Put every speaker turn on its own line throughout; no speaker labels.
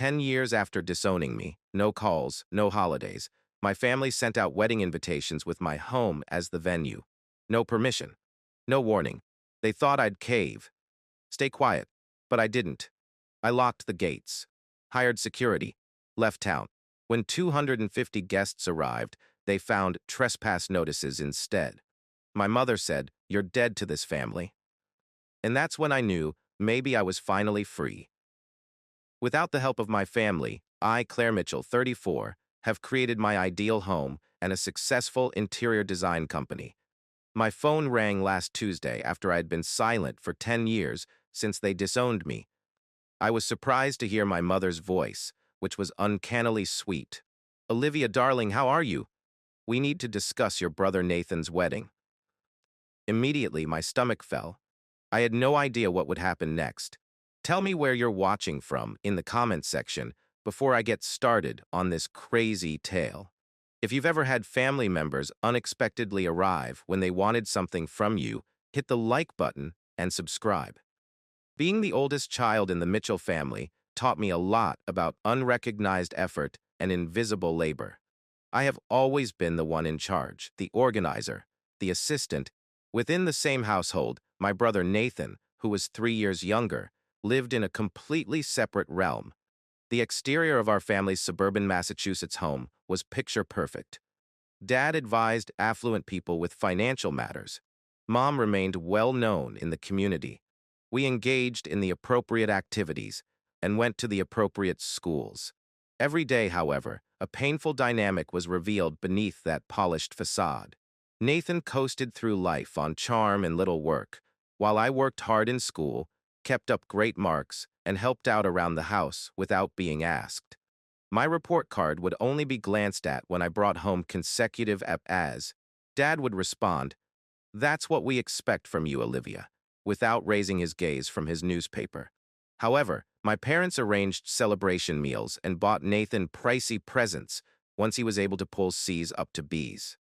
10 years after disowning me, no calls, no holidays, my family sent out wedding invitations with my home as the venue. No permission. No warning. They thought I'd cave. Stay quiet. But I didn't. I locked the gates. Hired security. Left town. When 250 guests arrived, they found trespass notices instead. My mother said, "You're dead to this family." And that's when I knew maybe I was finally free. Without the help of my family, I, Claire Mitchell, 34, have created my ideal home and a successful interior design company. My phone rang last Tuesday after I had been silent for 10 years since they disowned me. I was surprised to hear my mother's voice, which was uncannily sweet. "Olivia, darling, how are you? We need to discuss your brother Nathan's wedding." Immediately, my stomach fell. I had no idea what would happen next. Tell me where you're watching from in the comments section before I get started on this crazy tale. If you've ever had family members unexpectedly arrive when they wanted something from you, hit the like button and subscribe. Being the oldest child in the Mitchell family taught me a lot about unrecognized effort and invisible labor. I have always been the one in charge, the organizer, the assistant. Within the same household, my brother Nathan, who was 3 years younger, lived in a completely separate realm. The exterior of our family's suburban Massachusetts home was picture perfect. Dad advised affluent people with financial matters. Mom remained well known in the community. We engaged in the appropriate activities and went to the appropriate schools. Every day, however, a painful dynamic was revealed beneath that polished facade. Nathan coasted through life on charm and little work, while I worked hard in school, kept up great marks, and helped out around the house without being asked. My report card would only be glanced at when I brought home consecutive As. Dad would respond, "That's what we expect from you, Olivia," without raising his gaze from his newspaper. However, my parents arranged celebration meals and bought Nathan pricey presents once he was able to pull C's up to B's.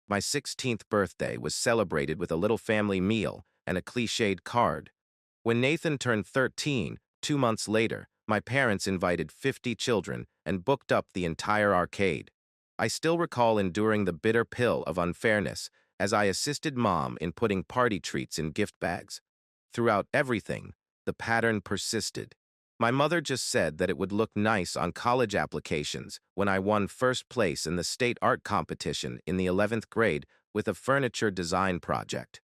My 16th birthday was celebrated with a little family meal and a cliched card. When Nathan turned 13, 2 months later, my parents invited 50 children and booked up the entire arcade. I still recall enduring the bitter pill of unfairness as I assisted Mom in putting party treats in gift bags. Throughout everything, the pattern persisted. My mother just said that it would look nice on college applications when I won first place in the state art competition in the 11th grade with a furniture design project.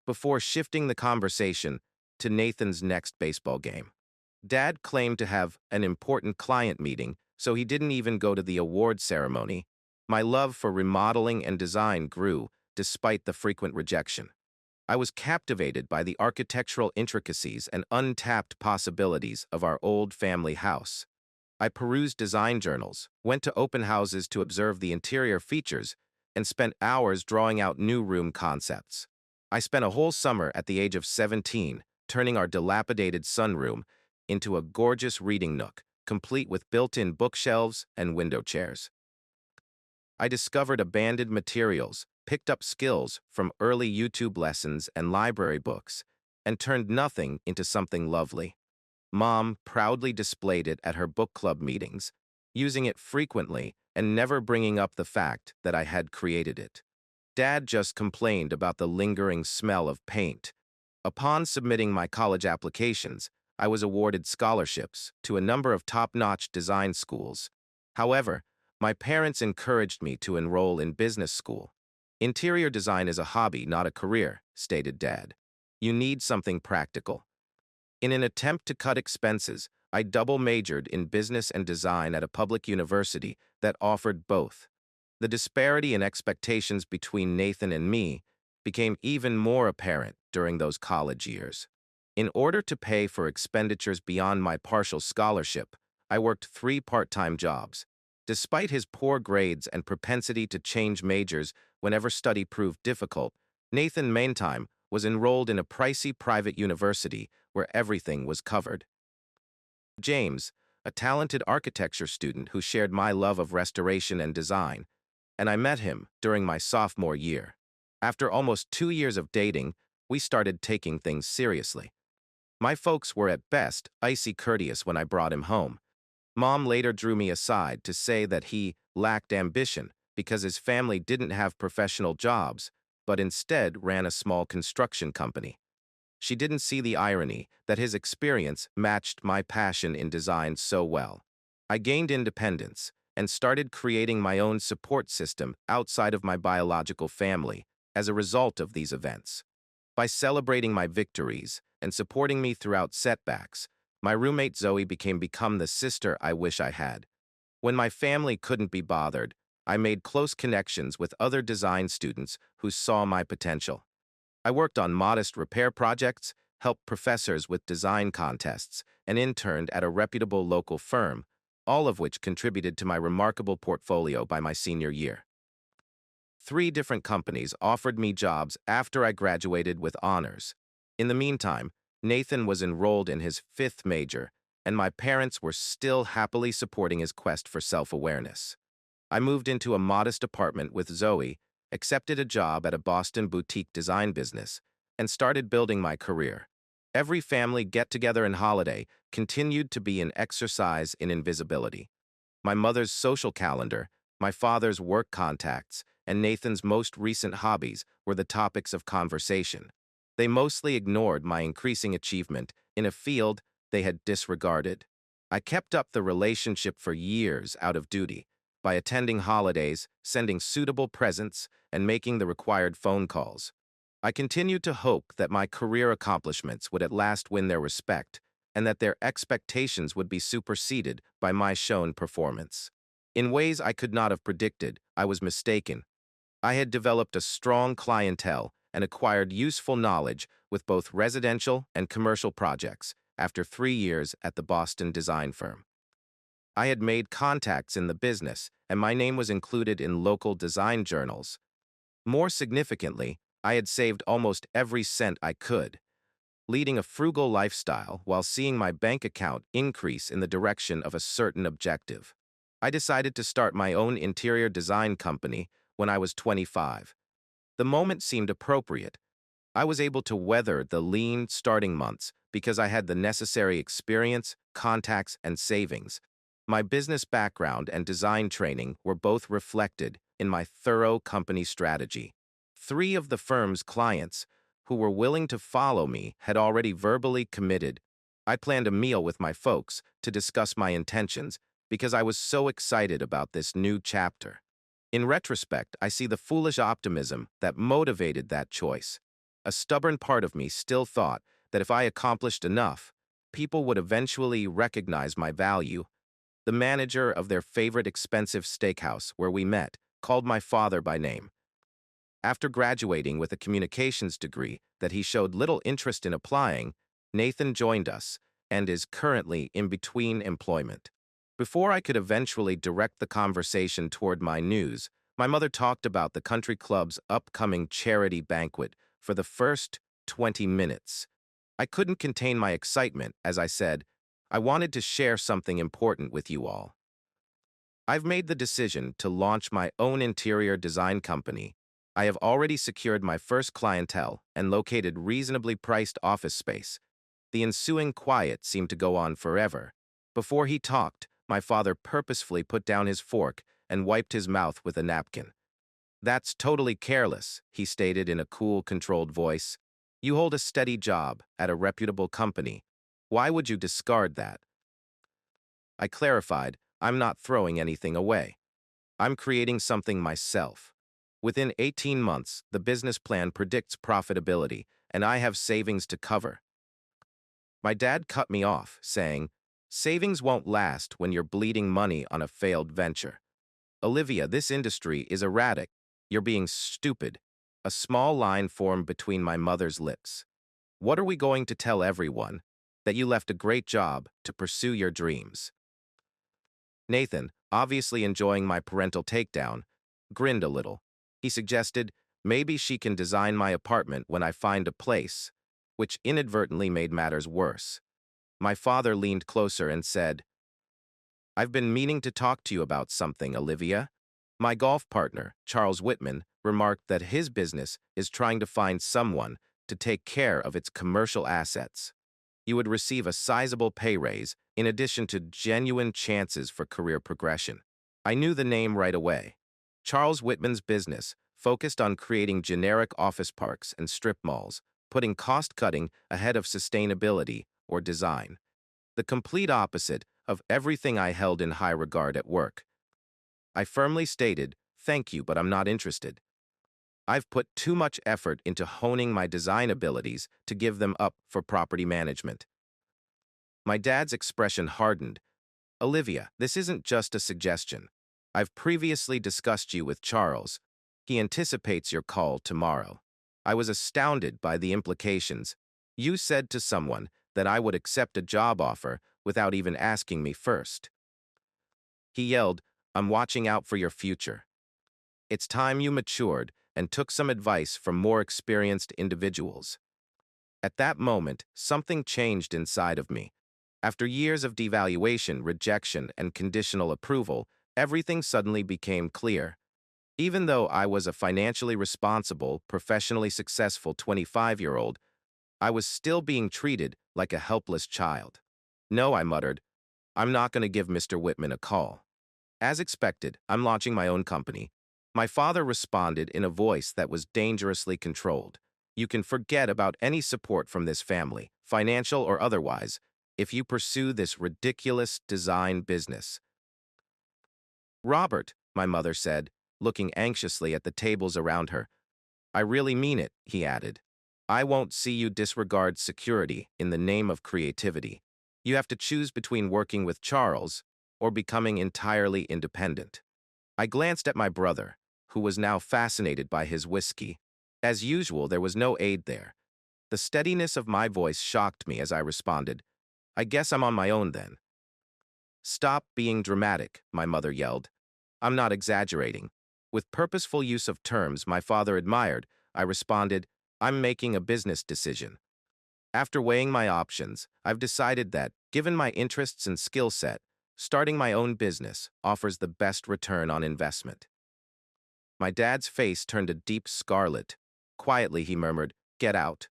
Before shifting the conversation to Nathan's next baseball game, Dad claimed to have an important client meeting, so he didn't even go to the award ceremony. My love for remodeling and design grew despite the frequent rejection. I was captivated by the architectural intricacies and untapped possibilities of our old family house. I perused design journals, went to open houses to observe the interior features, and spent hours drawing out new room concepts. I spent a whole summer at the age of 17 turning our dilapidated sunroom into a gorgeous reading nook, complete with built-in bookshelves and window chairs. I discovered abandoned materials, picked up skills from early YouTube lessons and library books, and turned nothing into something lovely. Mom proudly displayed it at her book club meetings, using it frequently and never bringing up the fact that I had created it. Dad just complained about the lingering smell of paint. Upon submitting my college applications, I was awarded scholarships to a number of top-notch design schools. However, my parents encouraged me to enroll in business school. "Interior design is a hobby, not a career," stated Dad. "You need something practical." In an attempt to cut expenses, I double majored in business and design at a public university that offered both. The disparity in expectations between Nathan and me became even more apparent during those college years. In order to pay for expenditures beyond my partial scholarship, I worked 3 part-time jobs. Despite his poor grades and propensity to change majors whenever study proved difficult, Nathan meantime was enrolled in a pricey private university where everything was covered. James, a talented architecture student who shared my love of restoration and design, and I met him during my sophomore year. After almost 2 years of dating, we started taking things seriously. My folks were at best icy courteous when I brought him home, Mom later drew me aside to say that he lacked ambition because his family didn't have professional jobs, but instead ran a small construction company. She didn't see the irony that his experience matched my passion in design so well. I gained independence and started creating my own support system outside of my biological family as a result of these events. By celebrating my victories and supporting me throughout setbacks, my roommate Zoe become the sister I wish I had. When my family couldn't be bothered, I made close connections with other design students who saw my potential. I worked on modest repair projects, helped professors with design contests, and interned at a reputable local firm, all of which contributed to my remarkable portfolio by my senior year. 3 different companies offered me jobs after I graduated with honors. In the meantime, Nathan was enrolled in his 5th major, and my parents were still happily supporting his quest for self-awareness. I moved into a modest apartment with Zoe, accepted a job at a Boston boutique design business, and started building my career. Every family get-together and holiday continued to be an exercise in invisibility. My mother's social calendar, my father's work contacts, and Nathan's most recent hobbies were the topics of conversation. They mostly ignored my increasing achievement in a field they had disregarded. I kept up the relationship for years out of duty, by attending holidays, sending suitable presents, and making the required phone calls. I continued to hope that my career accomplishments would at last win their respect, and that their expectations would be superseded by my shown performance. In ways I could not have predicted, I was mistaken. I had developed a strong clientele and acquired useful knowledge with both residential and commercial projects after 3 years at the Boston design firm. I had made contacts in the business, and my name was included in local design journals. More significantly, I had saved almost every cent I could, leading a frugal lifestyle while seeing my bank account increase in the direction of a certain objective. I decided to start my own interior design company when I was 25. The moment seemed appropriate. I was able to weather the lean starting months because I had the necessary experience, contacts, and savings. My business background and design training were both reflected in my thorough company strategy. 3 of the firm's clients, who were willing to follow me, had already verbally committed. I planned a meal with my folks to discuss my intentions because I was so excited about this new chapter. In retrospect, I see the foolish optimism that motivated that choice. A stubborn part of me still thought that if I accomplished enough, people would eventually recognize my value. The manager of their favorite expensive steakhouse where we met called my father by name. After graduating with a communications degree that he showed little interest in applying, Nathan joined us and is currently in between employment. Before I could eventually direct the conversation toward my news, my mother talked about the country club's upcoming charity banquet for the first 20 minutes. I couldn't contain my excitement as I said, I wanted to share something important with you all. I've made the decision to launch my own interior design company. I have already secured my first clientele and located reasonably priced office space. The ensuing quiet seemed to go on forever. Before he talked, my father purposefully put down his fork and wiped his mouth with a napkin. "That's totally careless," he stated in a cool, controlled voice. "You hold a steady job at a reputable company. Why would you discard that?" I clarified, I'm not throwing anything away. I'm creating something myself. Within 18 months, the business plan predicts profitability, and I have savings to cover. My dad cut me off, saying, "Savings won't last when you're bleeding money on a failed venture. Olivia, this industry is erratic. You're being stupid." A small line formed between my mother's lips. "What are we going to tell everyone? That you left a great job to pursue your dreams?" Nathan, obviously enjoying my parental takedown, grinned a little. He suggested, maybe she can design my apartment when I find a place, which inadvertently made matters worse. My father leaned closer and said, "I've been meaning to talk to you about something, Olivia." My golf partner, Charles Whitman, remarked that his business is trying to find someone to take care of its commercial assets. You would receive a sizable pay raise, in addition to genuine chances for career progression. I knew the name right away. Charles Whitman's business focused on creating generic office parks and strip malls, putting cost-cutting ahead of sustainability or design. The complete opposite of everything I held in high regard at work. I firmly stated, "Thank you, but I'm not interested. I've put too much effort into honing my design abilities to give them up for property management." My dad's expression hardened. "Olivia, this isn't just a suggestion. I've previously discussed you with Charles. He anticipates your call tomorrow." I was astounded by the implications. "You said to someone that I would accept a job offer without even asking me first." He yelled, "I'm watching out for your future. It's time you matured and took some advice from more experienced individuals." At that moment, something changed inside of me. After years of devaluation, rejection, and conditional approval, everything suddenly became clear. Even though I was a financially responsible, professionally successful 25-year-old, I was still being treated like a helpless child. "No," I muttered, "I'm not going to give Mr. Whitman a call. As expected, I'm launching my own company." My father responded in a voice that was dangerously controlled. "You can forget about any support from this family, financial or otherwise, if you pursue this ridiculous design business." "Robert," my mother said, looking anxiously at the tables around her. "I really mean it," he added. "I won't see you disregard security in the name of creativity. You have to choose between working with Charles or becoming entirely independent." I glanced at my brother, who was now fascinated by his whiskey. As usual, there was no aid there. The steadiness of my voice shocked me as I responded, "I guess I'm on my own then." "Stop being dramatic," my mother yelled. "I'm not exaggerating." With purposeful use of terms my father admired, I responded, "I'm making a business decision. After weighing my options, I've decided that, given my interests and skill set, starting my own business offers the best return on investment." My dad's face turned a deep scarlet. Quietly, he murmured, "Get out.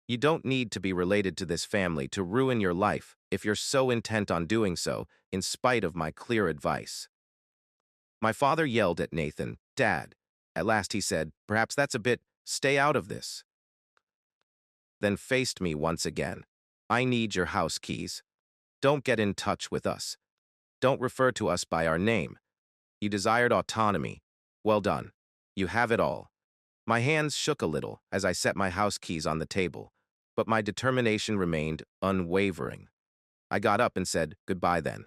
You don't need to be related to this family to ruin your life if you're so intent on doing so, in spite of my clear advice." My father yelled at Nathan, "Dad." At last he said, "Perhaps that's a bit, stay out of this." Then faced me once again. "I need your house keys. Don't get in touch with us. Don't refer to us by our name. You desired autonomy. Well done. You have it all." My hands shook a little as I set my house keys on the table, but my determination remained unwavering. I got up and said, "Goodbye then."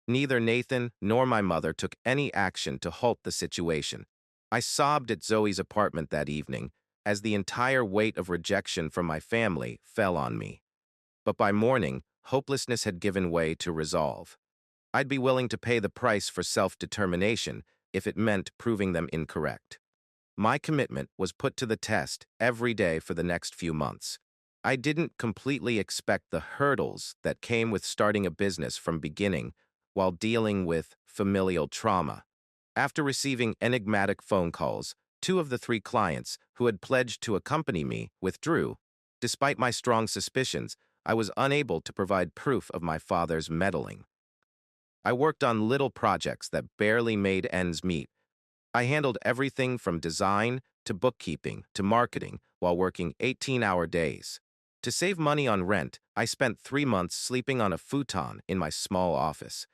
Neither Nathan nor my mother took any action to halt the situation. I sobbed at Zoe's apartment that evening as the entire weight of rejection from my family fell on me. But by morning, hopelessness had given way to resolve. I'd be willing to pay the price for self-determination if it meant proving them incorrect. My commitment was put to the test every day for the next few months. I didn't completely expect the hurdles that came with starting a business from beginning while dealing with familial trauma. After receiving enigmatic phone calls, 2 of the 3 clients who had pledged to accompany me withdrew. Despite my strong suspicions, I was unable to provide proof of my father's meddling. I worked on little projects that barely made ends meet. I handled everything from design to bookkeeping to marketing while working 18-hour days. To save money on rent, I spent 3 months sleeping on a futon in my small office.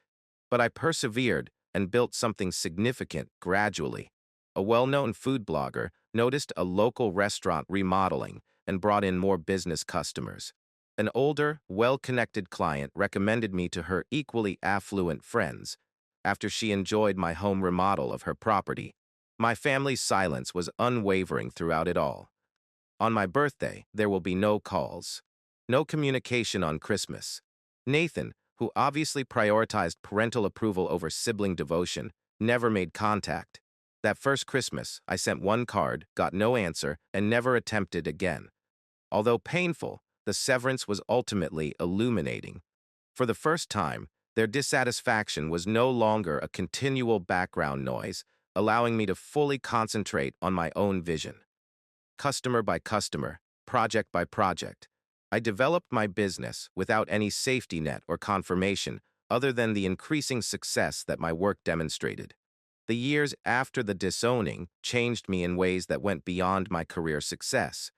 But I persevered and built something significant gradually. A well-known food blogger noticed a local restaurant remodeling and brought in more business customers. An older, well-connected client recommended me to her equally affluent friends. After she enjoyed my home remodel of her property, my family's silence was unwavering throughout it all. On my birthday, there will be no calls. No communication on Christmas. Nathan, who obviously prioritized parental approval over sibling devotion, never made contact. That first Christmas, I sent 1 card, got no answer, and never attempted again. Although painful, the severance was ultimately illuminating. For the first time, their dissatisfaction was no longer a continual background noise, allowing me to fully concentrate on my own vision. Customer by customer, project by project, I developed my business without any safety net or confirmation other than the increasing success that my work demonstrated. The years after the disowning changed me in ways that went beyond my career success.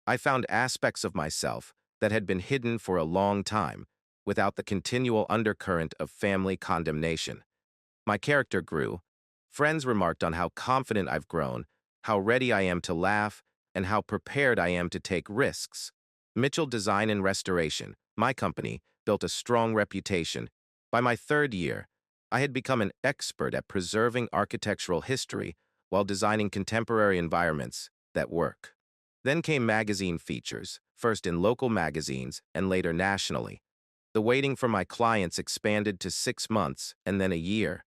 I found aspects of myself that had been hidden for a long time without the continual undercurrent of family condemnation. My character grew. Friends remarked on how confident I've grown, how ready I am to laugh, and how prepared I am to take risks. Mitchell Design and Restoration, my company, built a strong reputation. By my third year, I had become an expert at preserving architectural history while designing contemporary environments that work. Then came magazine features, first in local magazines and later nationally. The waiting for my clients expanded to 6 months and then a year.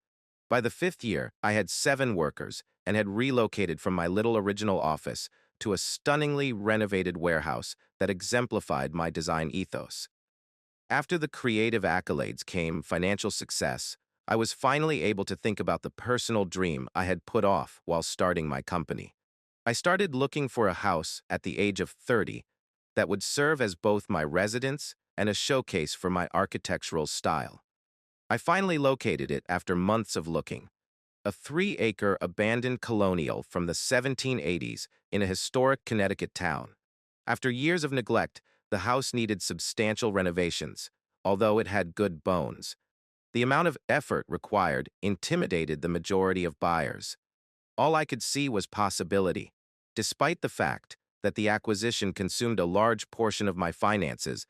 By the fifth year, I had 7 workers and had relocated from my little original office to a stunningly renovated warehouse that exemplified my design ethos. After the creative accolades came financial success. I was finally able to think about the personal dream I had put off while starting my company. I started looking for a house at the age of 30 that would serve as both my residence and a showcase for my architectural style. I finally located it after months of looking. A 3-acre abandoned colonial from the 1780s in a historic Connecticut town. After years of neglect, the house needed substantial renovations, although it had good bones. The amount of effort required intimidated the majority of buyers. All I could see was possibility. Despite the fact that the acquisition consumed a large portion of my finances,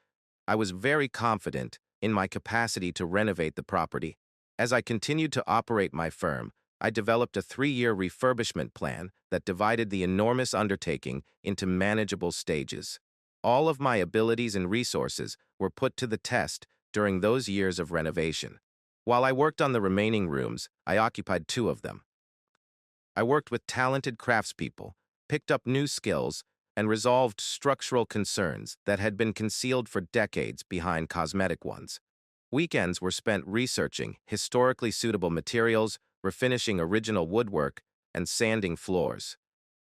I was very confident in my capacity to renovate the property. As I continued to operate my firm, I developed a 3-year refurbishment plan that divided the enormous undertaking into manageable stages. All of my abilities and resources were put to the test during those years of renovation. While I worked on the remaining rooms, I occupied 2 of them. I worked with talented craftspeople, picked up new skills, and resolved structural concerns that had been concealed for decades behind cosmetic ones. Weekends were spent researching historically suitable materials, refinishing original woodwork, and sanding floors.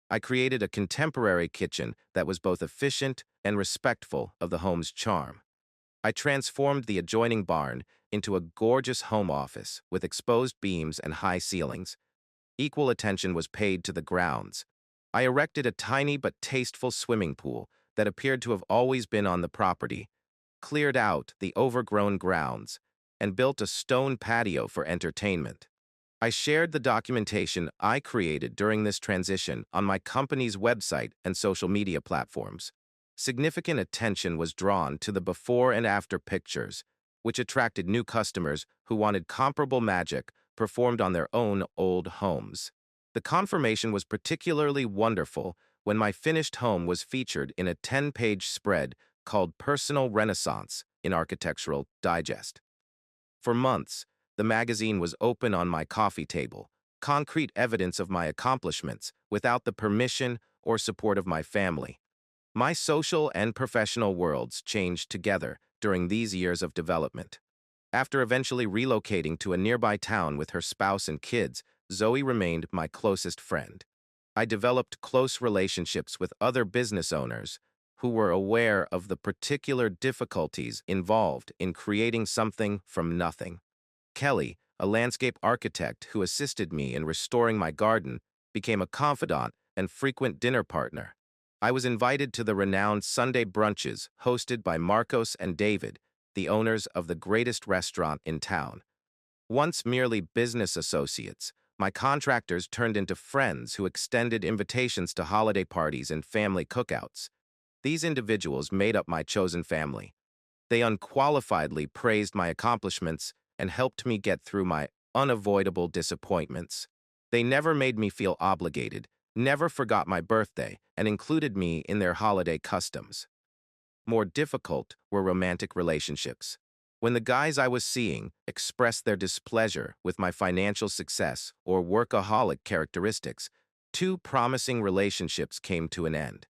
I created a contemporary kitchen that was both efficient and respectful of the home's charm. I transformed the adjoining barn into a gorgeous home office with exposed beams and high ceilings. Equal attention was paid to the grounds. I erected a tiny but tasteful swimming pool that appeared to have always been on the property, cleared out the overgrown grounds, and built a stone patio for entertainment. I shared the documentation I created during this transition on my company's website and social media platforms. Significant attention was drawn to the before and after pictures, which attracted new customers who wanted comparable magic performed on their own old homes. The confirmation was particularly wonderful when my finished home was featured in a 10-page spread called Personal Renaissance in Architectural Digest. For months, the magazine was open on my coffee table, concrete evidence of my accomplishments without the permission or support of my family. My social and professional worlds changed together during these years of development. After eventually relocating to a nearby town with her spouse and kids, Zoe remained my closest friend. I developed close relationships with other business owners who were aware of the particular difficulties involved in creating something from nothing. Kelly, a landscape architect who assisted me in restoring my garden, became a confidant and frequent dinner partner. I was invited to the renowned Sunday brunches hosted by Marcos and David, the owners of the greatest restaurant in town. Once merely business associates, my contractors turned into friends who extended invitations to holiday parties and family cookouts. These individuals made up my chosen family. They unqualifiedly praised my accomplishments and helped me get through my unavoidable disappointments. They never made me feel obligated, never forgot my birthday, and included me in their holiday customs. More difficult were romantic relationships. When the guys I was seeing expressed their displeasure with my financial success or workaholic characteristics, 2 promising relationships came to an end.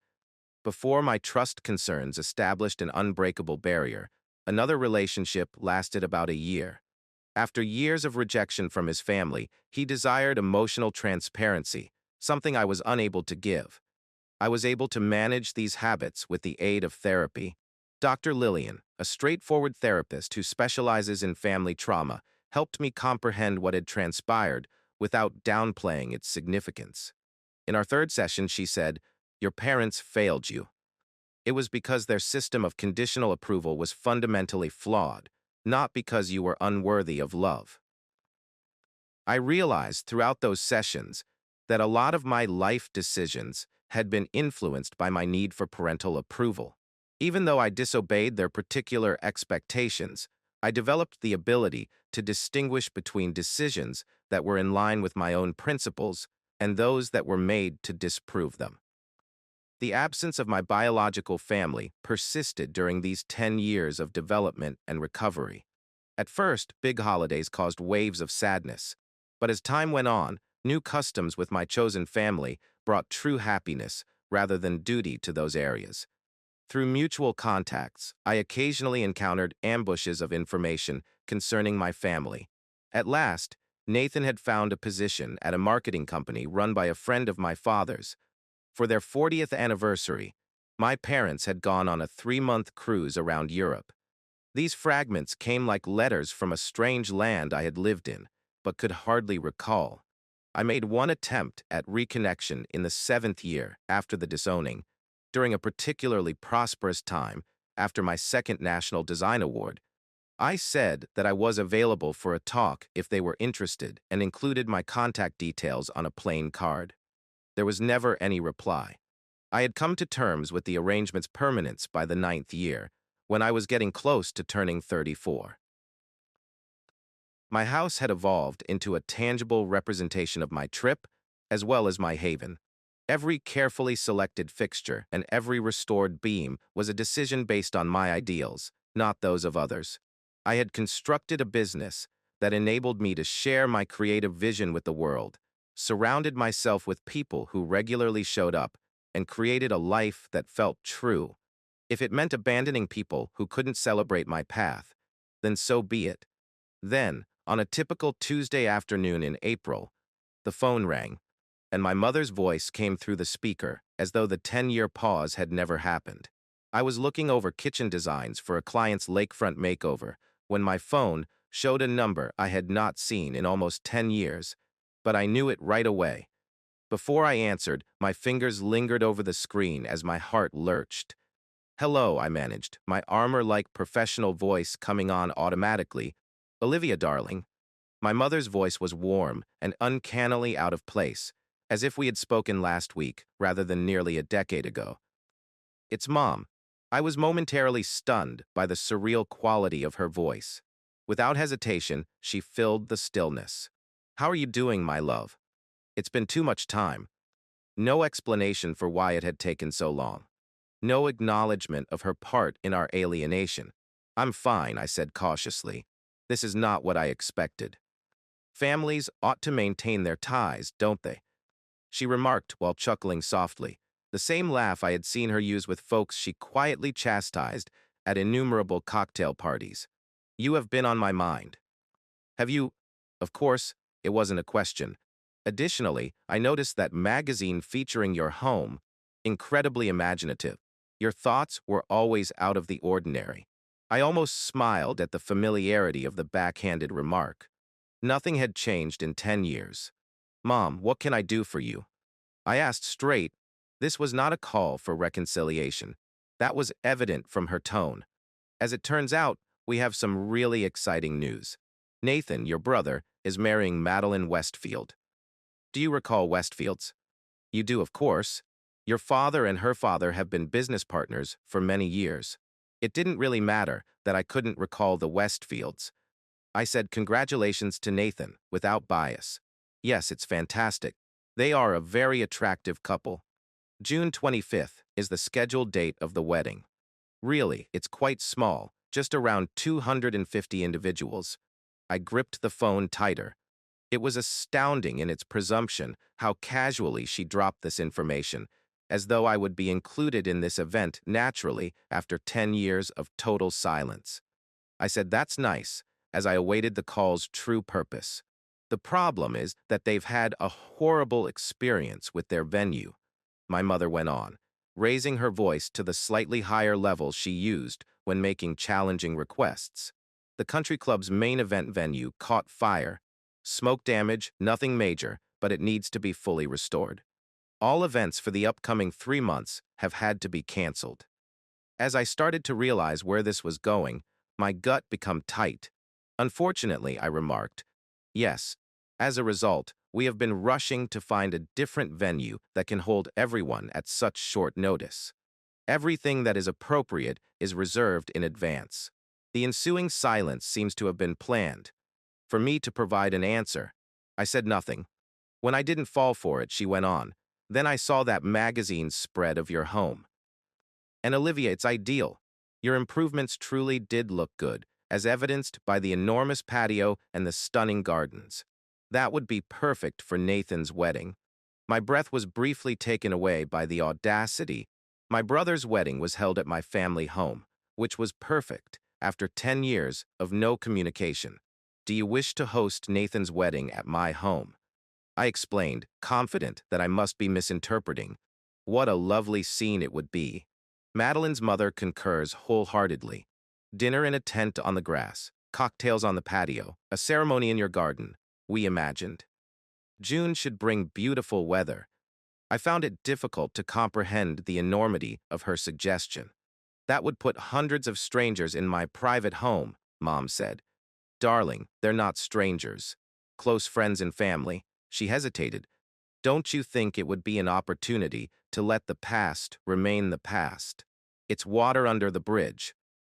Before my trust concerns established an unbreakable barrier, another relationship lasted about a year. After years of rejection from his family, he desired emotional transparency, something I was unable to give. I was able to manage these habits with the aid of therapy. Dr. Lillian, a straightforward therapist who specializes in family trauma, helped me comprehend what had transpired without downplaying its significance. In our third session, she said, "Your parents failed you." It was because their system of conditional approval was fundamentally flawed, not because you were unworthy of love. I realized throughout those sessions that a lot of my life decisions had been influenced by my need for parental approval. Even though I disobeyed their particular expectations, I developed the ability to distinguish between decisions that were in line with my own principles and those that were made to disprove them. The absence of my biological family persisted during these 10 years of development and recovery. At first, big holidays caused waves of sadness, but as time went on, new customs with my chosen family brought true happiness rather than duty to those areas. Through mutual contacts, I occasionally encountered ambushes of information concerning my family. At last, Nathan had found a position at a marketing company run by a friend of my father's. For their 40th anniversary, my parents had gone on a 3-month cruise around Europe. These fragments came like letters from a strange land I had lived in, but could hardly recall. I made one attempt at reconnection in the 7th year after the disowning, during a particularly prosperous time after my second National Design Award. I said that I was available for a talk if they were interested and included my contact details on a plain card. There was never any reply. I had come to terms with the arrangement's permanence by the 9th year, when I was getting close to turning 34. My house had evolved into a tangible representation of my trip, as well as my haven. Every carefully selected fixture and every restored beam was a decision based on my ideals, not those of others. I had constructed a business that enabled me to share my creative vision with the world, surrounded myself with people who regularly showed up, and created a life that felt true. If it meant abandoning people who couldn't celebrate my path, then so be it. Then, on a typical Tuesday afternoon in April, the phone rang, and my mother's voice came through the speaker as though the 10-year pause had never happened. I was looking over kitchen designs for a client's lakefront makeover when my phone showed a number I had not seen in almost 10 years, but I knew it right away. Before I answered, my fingers lingered over the screen as my heart lurched. "Hello," I managed, my armor-like professional voice coming on automatically. "Olivia, darling." My mother's voice was warm and uncannily out of place, as if we had spoken last week rather than nearly a decade ago. "It's Mom." I was momentarily stunned by the surreal quality of her voice. Without hesitation, she filled the stillness. "How are you doing, my love? It's been too much time." No explanation for why it had taken so long. No acknowledgement of her part in our alienation. "I'm fine," I said cautiously. "This is not what I expected." "Families ought to maintain their ties, don't they?" she remarked while chuckling softly, the same laugh I had seen her use with folks she quietly chastised at innumerable cocktail parties. "You have been on my mind." "Have you?" Of course, it wasn't a question. Additionally, I noticed that magazine featuring your home, incredibly imaginative. Your thoughts were always out of the ordinary. I almost smiled at the familiarity of the backhanded remark. Nothing had changed in 10 years. "Mom, what can I do for you?" I asked straight. This was not a call for reconciliation. That was evident from her tone. "As it turns out, we have some really exciting news. Nathan, your brother, is marrying Madeline Westfield." "Do you recall Westfields?" "You do, of course. Your father and her father have been business partners for many years." It didn't really matter that I couldn't recall the Westfields. I said congratulations to Nathan, without bias. "Yes, it's fantastic. They are a very attractive couple." June 25th is the scheduled date of the wedding. Really, it's quite small, just around 250 individuals. I gripped the phone tighter. It was astounding in its presumption how casually she dropped this information, as though I would be included in this event naturally after 10 years of total silence. I said, "That's nice," as I awaited the call's true purpose. "The problem is that they've had a horrible experience with their venue," my mother went on. raising her voice to the slightly higher level she used when making challenging requests. The country club's main event venue caught fire. Smoke damage, nothing major, but it needs to be fully restored. All events for the upcoming 3 months have had to be canceled. As I started to realize where this was going, my gut became tight. Unfortunately, I remarked, yes, as a result, we have been rushing to find a different venue that can hold everyone at such short notice. Everything that is appropriate is reserved in advance. The ensuing silence seems to have been planned. For me to provide an answer, I said nothing. When I didn't fall for it, she went on. Then I saw that magazine spread of your home. And Olivia, it's ideal. Your improvements truly did look good, as evidenced by the enormous patio and the stunning gardens. That would be perfect for Nathan's wedding. My breath was briefly taken away by the audacity. My brother's wedding was held at my family home, which was perfect after 10 years of no communication. Do you wish to host Nathan's wedding at my home? I explained, confident that I must be misinterpreting. What a lovely scene it would be. Madeline's mother concurs wholeheartedly. Dinner in a tent on the grass, cocktails on the patio, a ceremony in your garden, we imagined. June should bring beautiful weather. I found it difficult to comprehend the enormity of her suggestion. That would put hundreds of strangers in my private home, Mom said. Darling, they're not strangers. Close friends and family. She hesitated. Don't you think it would be an opportunity to let the past remain the past? It's water under the bridge.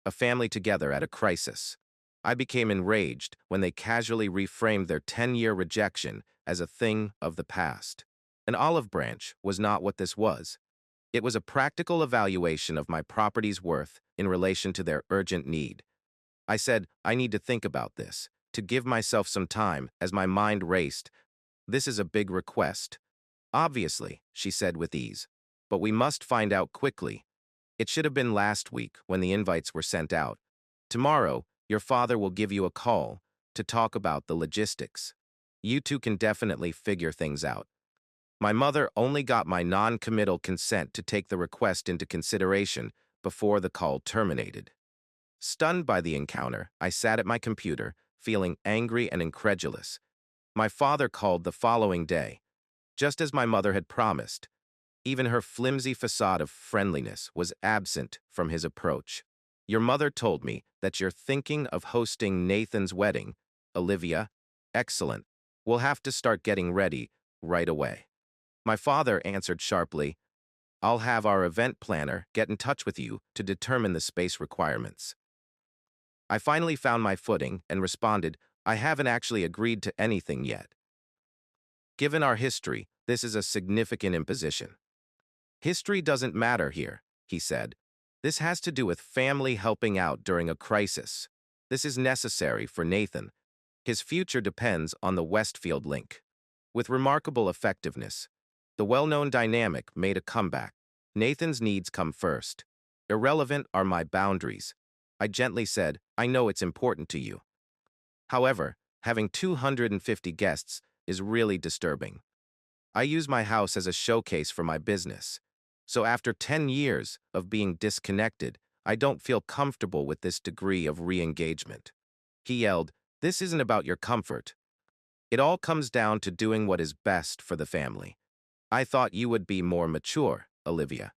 A family together at a crisis. I became enraged when they casually reframed their 10-year rejection as a thing of the past. An olive branch was not what this was. It was a practical evaluation of my property's worth in relation to their urgent need. I said, I need to think about this, to give myself some time as my mind raced. This is a big request. Obviously, she said with ease, but we must find out quickly. It should have been last week when the invites were sent out. Tomorrow, your father will give you a call to talk about the logistics. You two can definitely figure things out. My mother only got my non-committal consent to take the request into consideration before the call terminated. Stunned by the encounter, I sat at my computer, feeling angry and incredulous. My father called the following day, just as my mother had promised. Even her flimsy facade of friendliness was absent from his approach. Your mother told me that you're thinking of hosting Nathan's wedding, Olivia. Excellent. We'll have to start getting ready right away. My father answered sharply, I'll have our event planner get in touch with you to determine the space requirements. I finally found my footing and responded, I haven't actually agreed to anything yet. Given our history, this is a significant imposition. History doesn't matter here, he said. This has to do with family helping out during a crisis. This is necessary for Nathan. His future depends on the Westfield link. With remarkable effectiveness, the well-known dynamic made a comeback. Nathan's needs come first. Irrelevant are my boundaries. I gently said, I know it's important to you. However, having 250 guests is really disturbing. I use my house as a showcase for my business. So after 10 years of being disconnected, I don't feel comfortable with this degree of re-engagement. He yelled, this isn't about your comfort. It all comes down to doing what is best for the family. I thought you would be more mature, Olivia.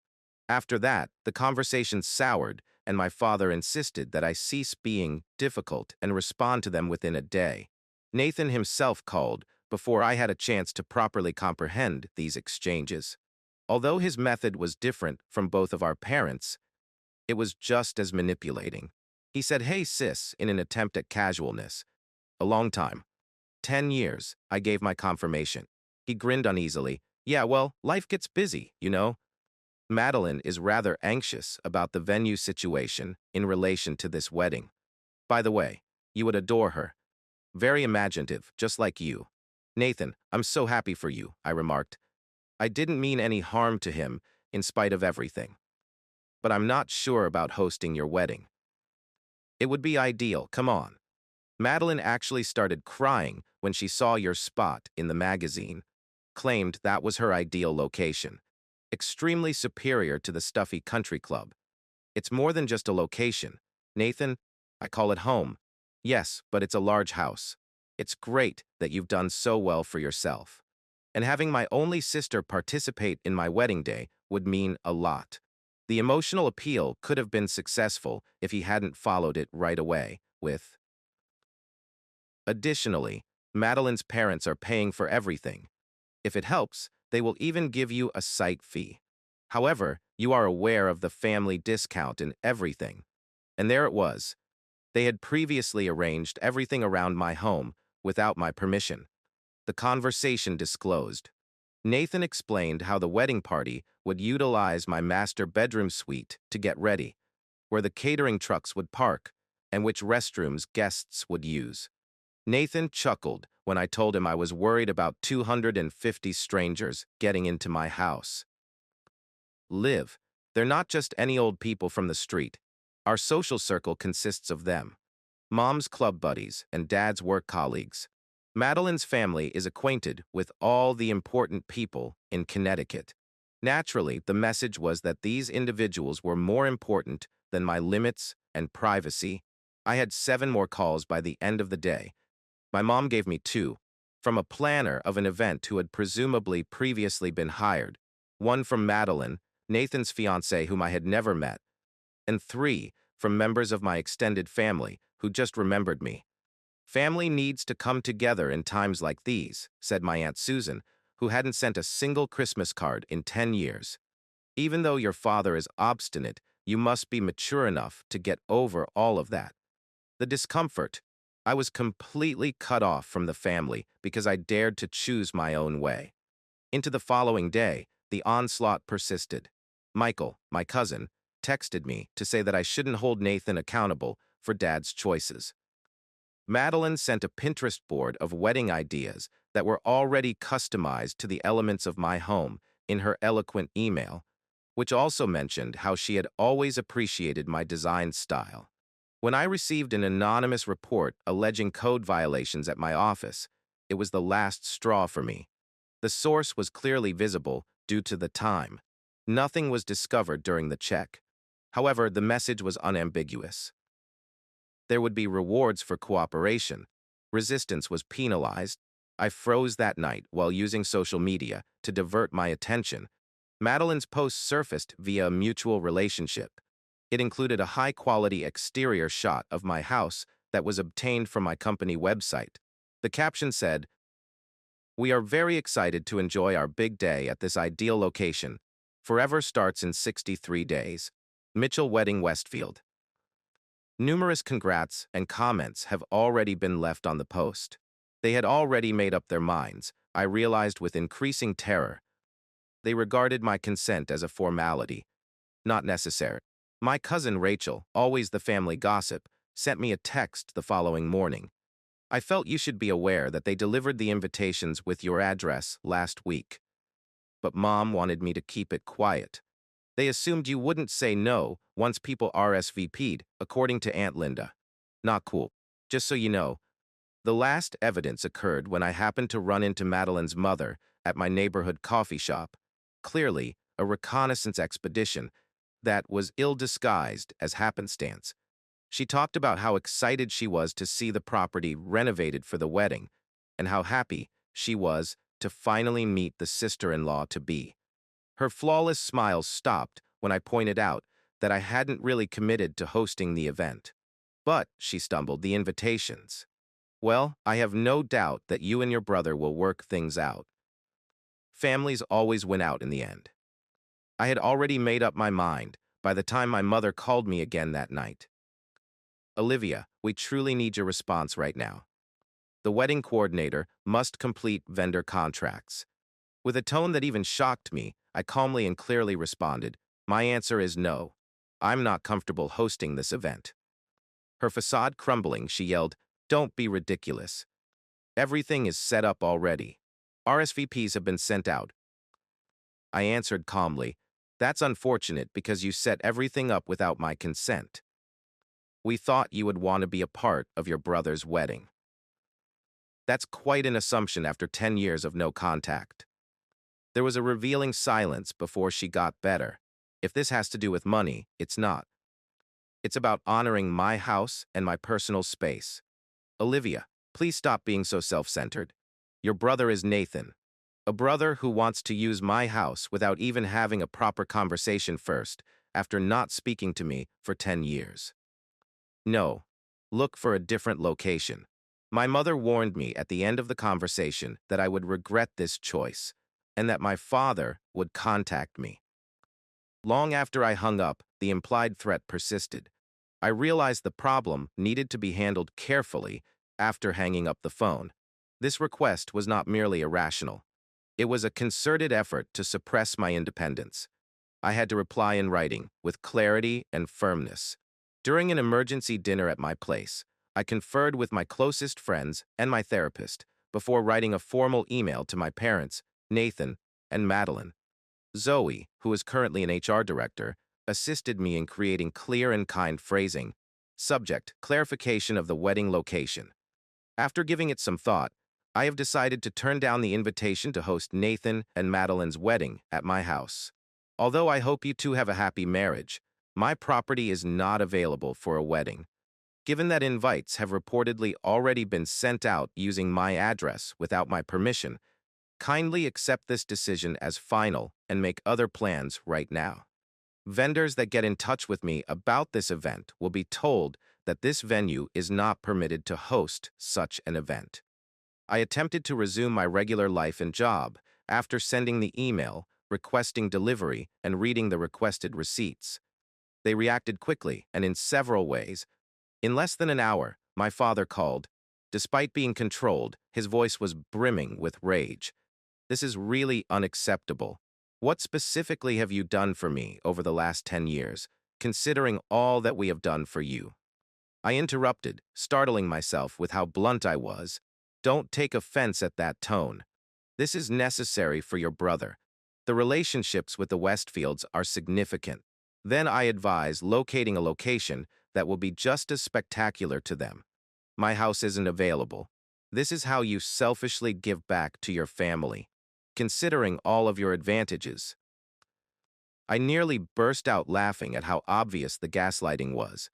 After that, the conversation soured, and my father insisted that I cease being difficult and respond to them within a day. Nathan himself called before I had a chance to properly comprehend these exchanges. Although his method was different from both of our parents, it was just as manipulating. He said, hey sis, in an attempt at casualness. A long time. 10 years, I gave my confirmation. He grinned uneasily. Yeah, well, life gets busy, you know. Madeline is rather anxious about the venue situation in relation to this wedding. By the way, you would adore her. Very imaginative, just like you. Nathan, I'm so happy for you, I remarked. I didn't mean any harm to him, in spite of everything. But I'm not sure about hosting your wedding. It would be ideal, come on. Madeline actually started crying when she saw your spot in the magazine, claimed that was her ideal location. extremely superior to the stuffy country club. It's more than just a location. Nathan, I call it home. Yes, but it's a large house. It's great that you've done so well for yourself. And having my only sister participate in my wedding day would mean a lot. The emotional appeal could have been successful if he hadn't followed it right away with, additionally, Madeline's parents are paying for everything. If it helps, they will even give you a site fee. However, you are aware of the family discount and everything. And there it was. They had previously arranged everything around my home without my permission. The conversation disclosed. Nathan explained how the wedding party would utilize my master bedroom suite to get ready, where the catering trucks would park, and which restrooms guests would use. Nathan chuckled when I told him I was worried about 250 strangers getting into my house. Live. They're not just any old people from the street. Our social circle consists of them. Mom's club buddies and Dad's work colleagues. Madeline's family is acquainted with all the important people in Connecticut. Naturally, the message was that these individuals were more important than my limits and privacy. I had 7 more calls by the end of the day. My mom gave me 2, from a planner of an event who had presumably previously been hired, 1 from Madeline, Nathan's fiancée whom I had never met, and 3 from members of my extended family who just remembered me. Family needs to come together in times like these, said my Aunt Susan, who hadn't sent a single Christmas card in 10 years. Even though your father is obstinate, you must be mature enough to get over all of that. The discomfort. I was completely cut off from the family because I dared to choose my own way. Into the following day, the onslaught persisted. Michael, my cousin, texted me to say that I shouldn't hold Nathan accountable for Dad's choices. Madeline sent a Pinterest board of wedding ideas that were already customized to the elements of my home in her eloquent email, which also mentioned how she had always appreciated my design style. When I received an anonymous report alleging code violations at my office, it was the last straw for me. The source was clearly visible due to the time. Nothing was discovered during the check. However, the message was unambiguous. There would be rewards for cooperation. Resistance was penalized. I froze that night while using social media to divert my attention. Madeline's post surfaced via a mutual relationship. It included a high-quality exterior shot of my house that was obtained from my company website. The caption said, "We are very excited to enjoy our big day at this ideal location. Forever starts in 63 days. Mitchell Wedding Westfield." Numerous congrats and comments have already been left on the post. They had already made up their minds, I realized with increasing terror. They regarded my consent as a formality, not necessary. My cousin Rachel, always the family gossip, sent me a text the following morning. "I felt you should be aware that they delivered the invitations with your address last week. But Mom wanted me to keep it quiet. They assumed you wouldn't say no once people RSVP'd, according to Aunt Linda. Not cool. Just so you know, the last evidence occurred when I happened to run into Madeline's mother at my neighborhood coffee shop. Clearly, a reconnaissance expedition that was ill-disguised as happenstance. She talked about how excited she was to see the property renovated for the wedding, and how happy she was to finally meet the sister-in-law-to-be. Her flawless smile stopped when I pointed out that I hadn't really committed to hosting the event. "But," she stumbled, "the invitations. Well, I have no doubt that you and your brother will work things out. Families always win out in the end." I had already made up my mind by the time my mother called me again that night. "Olivia, we truly need your response right now. The wedding coordinator must complete vendor contracts." With a tone that even shocked me, I calmly and clearly responded, "My answer is no. I'm not comfortable hosting this event." Her facade crumbling, she yelled, "Don't be ridiculous. Everything is set up already. RSVPs have been sent out." I answered calmly, "That's unfortunate because you set everything up without my consent. We thought you would want to be a part of your brother's wedding." That's quite an assumption after 10 years of no contact. There was a revealing silence before she got better. If this has to do with money, it's not. It's about honoring my house and my personal space. Olivia, please stop being so self-centered. Your brother is Nathan, a brother who wants to use my house without even having a proper conversation first, after not speaking to me for 10 years. No, look for a different location. My mother warned me at the end of the conversation that I would regret this choice, and that my father would contact me. Long after I hung up, the implied threat persisted. I realized the problem needed to be handled carefully after hanging up the phone. This request was not merely irrational. It was a concerted effort to suppress my independence. I had to reply in writing, with clarity and firmness. During an emergency dinner at my place, I conferred with my closest friends and my therapist before writing a formal email to my parents, Nathan and Madeline. Zoe, who is currently an HR director, assisted me in creating clear and kind phrasing. Subject: clarification of the wedding location. After giving it some thought, I have decided to turn down the invitation to host Nathan and Madeline's wedding at my house. Although I hope you two have a happy marriage, my property is not available for a wedding. Given that invites have reportedly already been sent out using my address without my permission, kindly accept this decision as final and make other plans right now. Vendors that get in touch with me about this event will be told that this venue is not permitted to host such an event. I attempted to resume my regular life and job after sending the email, requesting delivery, and reading the requested receipts. They reacted quickly and in several ways. In less than an hour, my father called. Despite being controlled, his voice was brimming with rage. This is really unacceptable. What specifically have you done for me over the last 10 years, considering all that we have done for you? I interrupted, startling myself with how blunt I was. Don't take offense at that tone. This is necessary for your brother. The relationships with the Westfields are significant. Then I advise locating a location that will be just as spectacular to them. My house isn't available. This is how you selfishly give back to your family, considering all of your advantages. I nearly burst out laughing at how obvious the gaslighting was.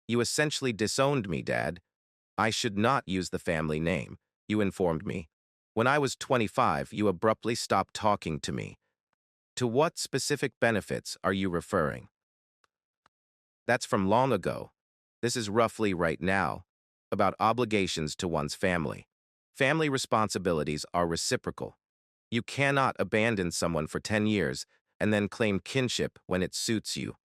You essentially disowned me, Dad. I should not use the family name, you informed me. When I was 25, you abruptly stopped talking to me. To what specific benefits are you referring? That's from long ago. This is roughly right now, about obligations to one's family. Family responsibilities are reciprocal. You cannot abandon someone for 10 years and then claim kinship when it suits you.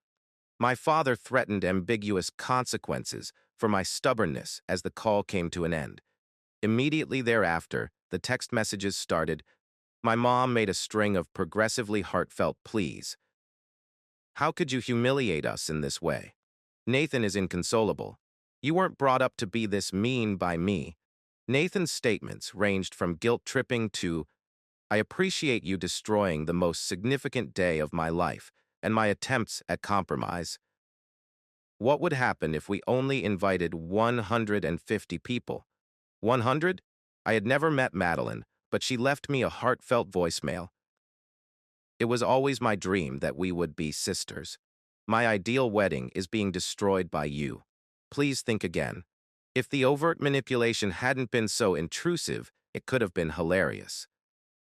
My father threatened ambiguous consequences for my stubbornness as the call came to an end. Immediately thereafter, the text messages started. My mom made a string of progressively heartfelt pleas. How could you humiliate us in this way? Nathan is inconsolable. You weren't brought up to be this mean by me. Nathan's statements ranged from guilt-tripping to, I appreciate you destroying the most significant day of my life and my attempts at compromise. What would happen if we only invited 150 people? 100? I had never met Madeline, but she left me a heartfelt voicemail. It was always my dream that we would be sisters. My ideal wedding is being destroyed by you. Please think again. If the overt manipulation hadn't been so intrusive, it could have been hilarious.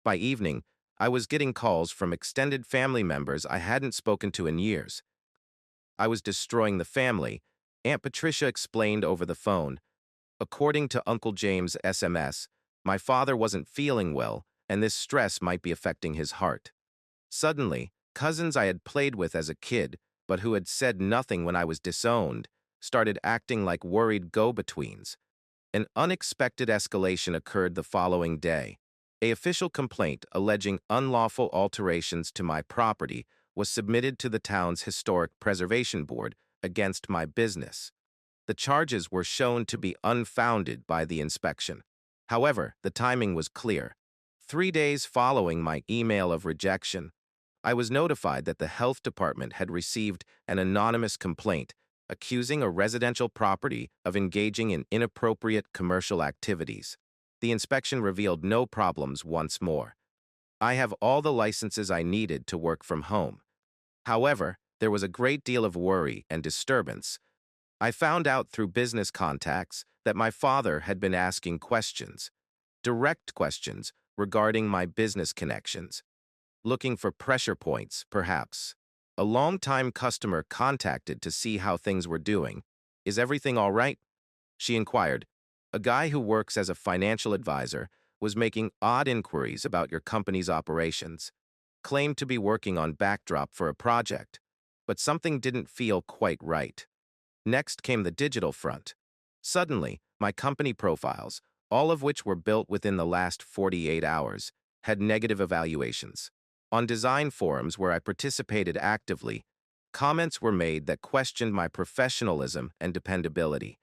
By evening, I was getting calls from extended family members I hadn't spoken to in years. I was destroying the family, Aunt Patricia explained over the phone. According to Uncle James' SMS, my father wasn't feeling well, and this stress might be affecting his heart. Suddenly, cousins I had played with as a kid, but who had said nothing when I was disowned, started acting like worried go-betweens. An unexpected escalation occurred the following day. An official complaint alleging unlawful alterations to my property was submitted to the town's Historic Preservation Board against my business. The charges were shown to be unfounded by the inspection. However, the timing was clear. 3 days following my email of rejection, I was notified that the health department had received an anonymous complaint accusing a residential property of engaging in inappropriate commercial activities. The inspection revealed no problems once more. I have all the licenses I needed to work from home. However, there was a great deal of worry and disturbance. I found out through business contacts that my father had been asking questions, direct questions regarding my business connections, looking for pressure points, perhaps. A long-time customer contacted to see how things were doing. Is everything all right? She inquired. A guy who works as a financial advisor was making odd inquiries about your company's operations, claimed to be working on backdrop for a project, but something didn't feel quite right. Next came the digital front. Suddenly, my company profiles, all of which were built within the last 48 hours, had negative evaluations. On design forums where I participated actively, comments were made that questioned my professionalism and dependability.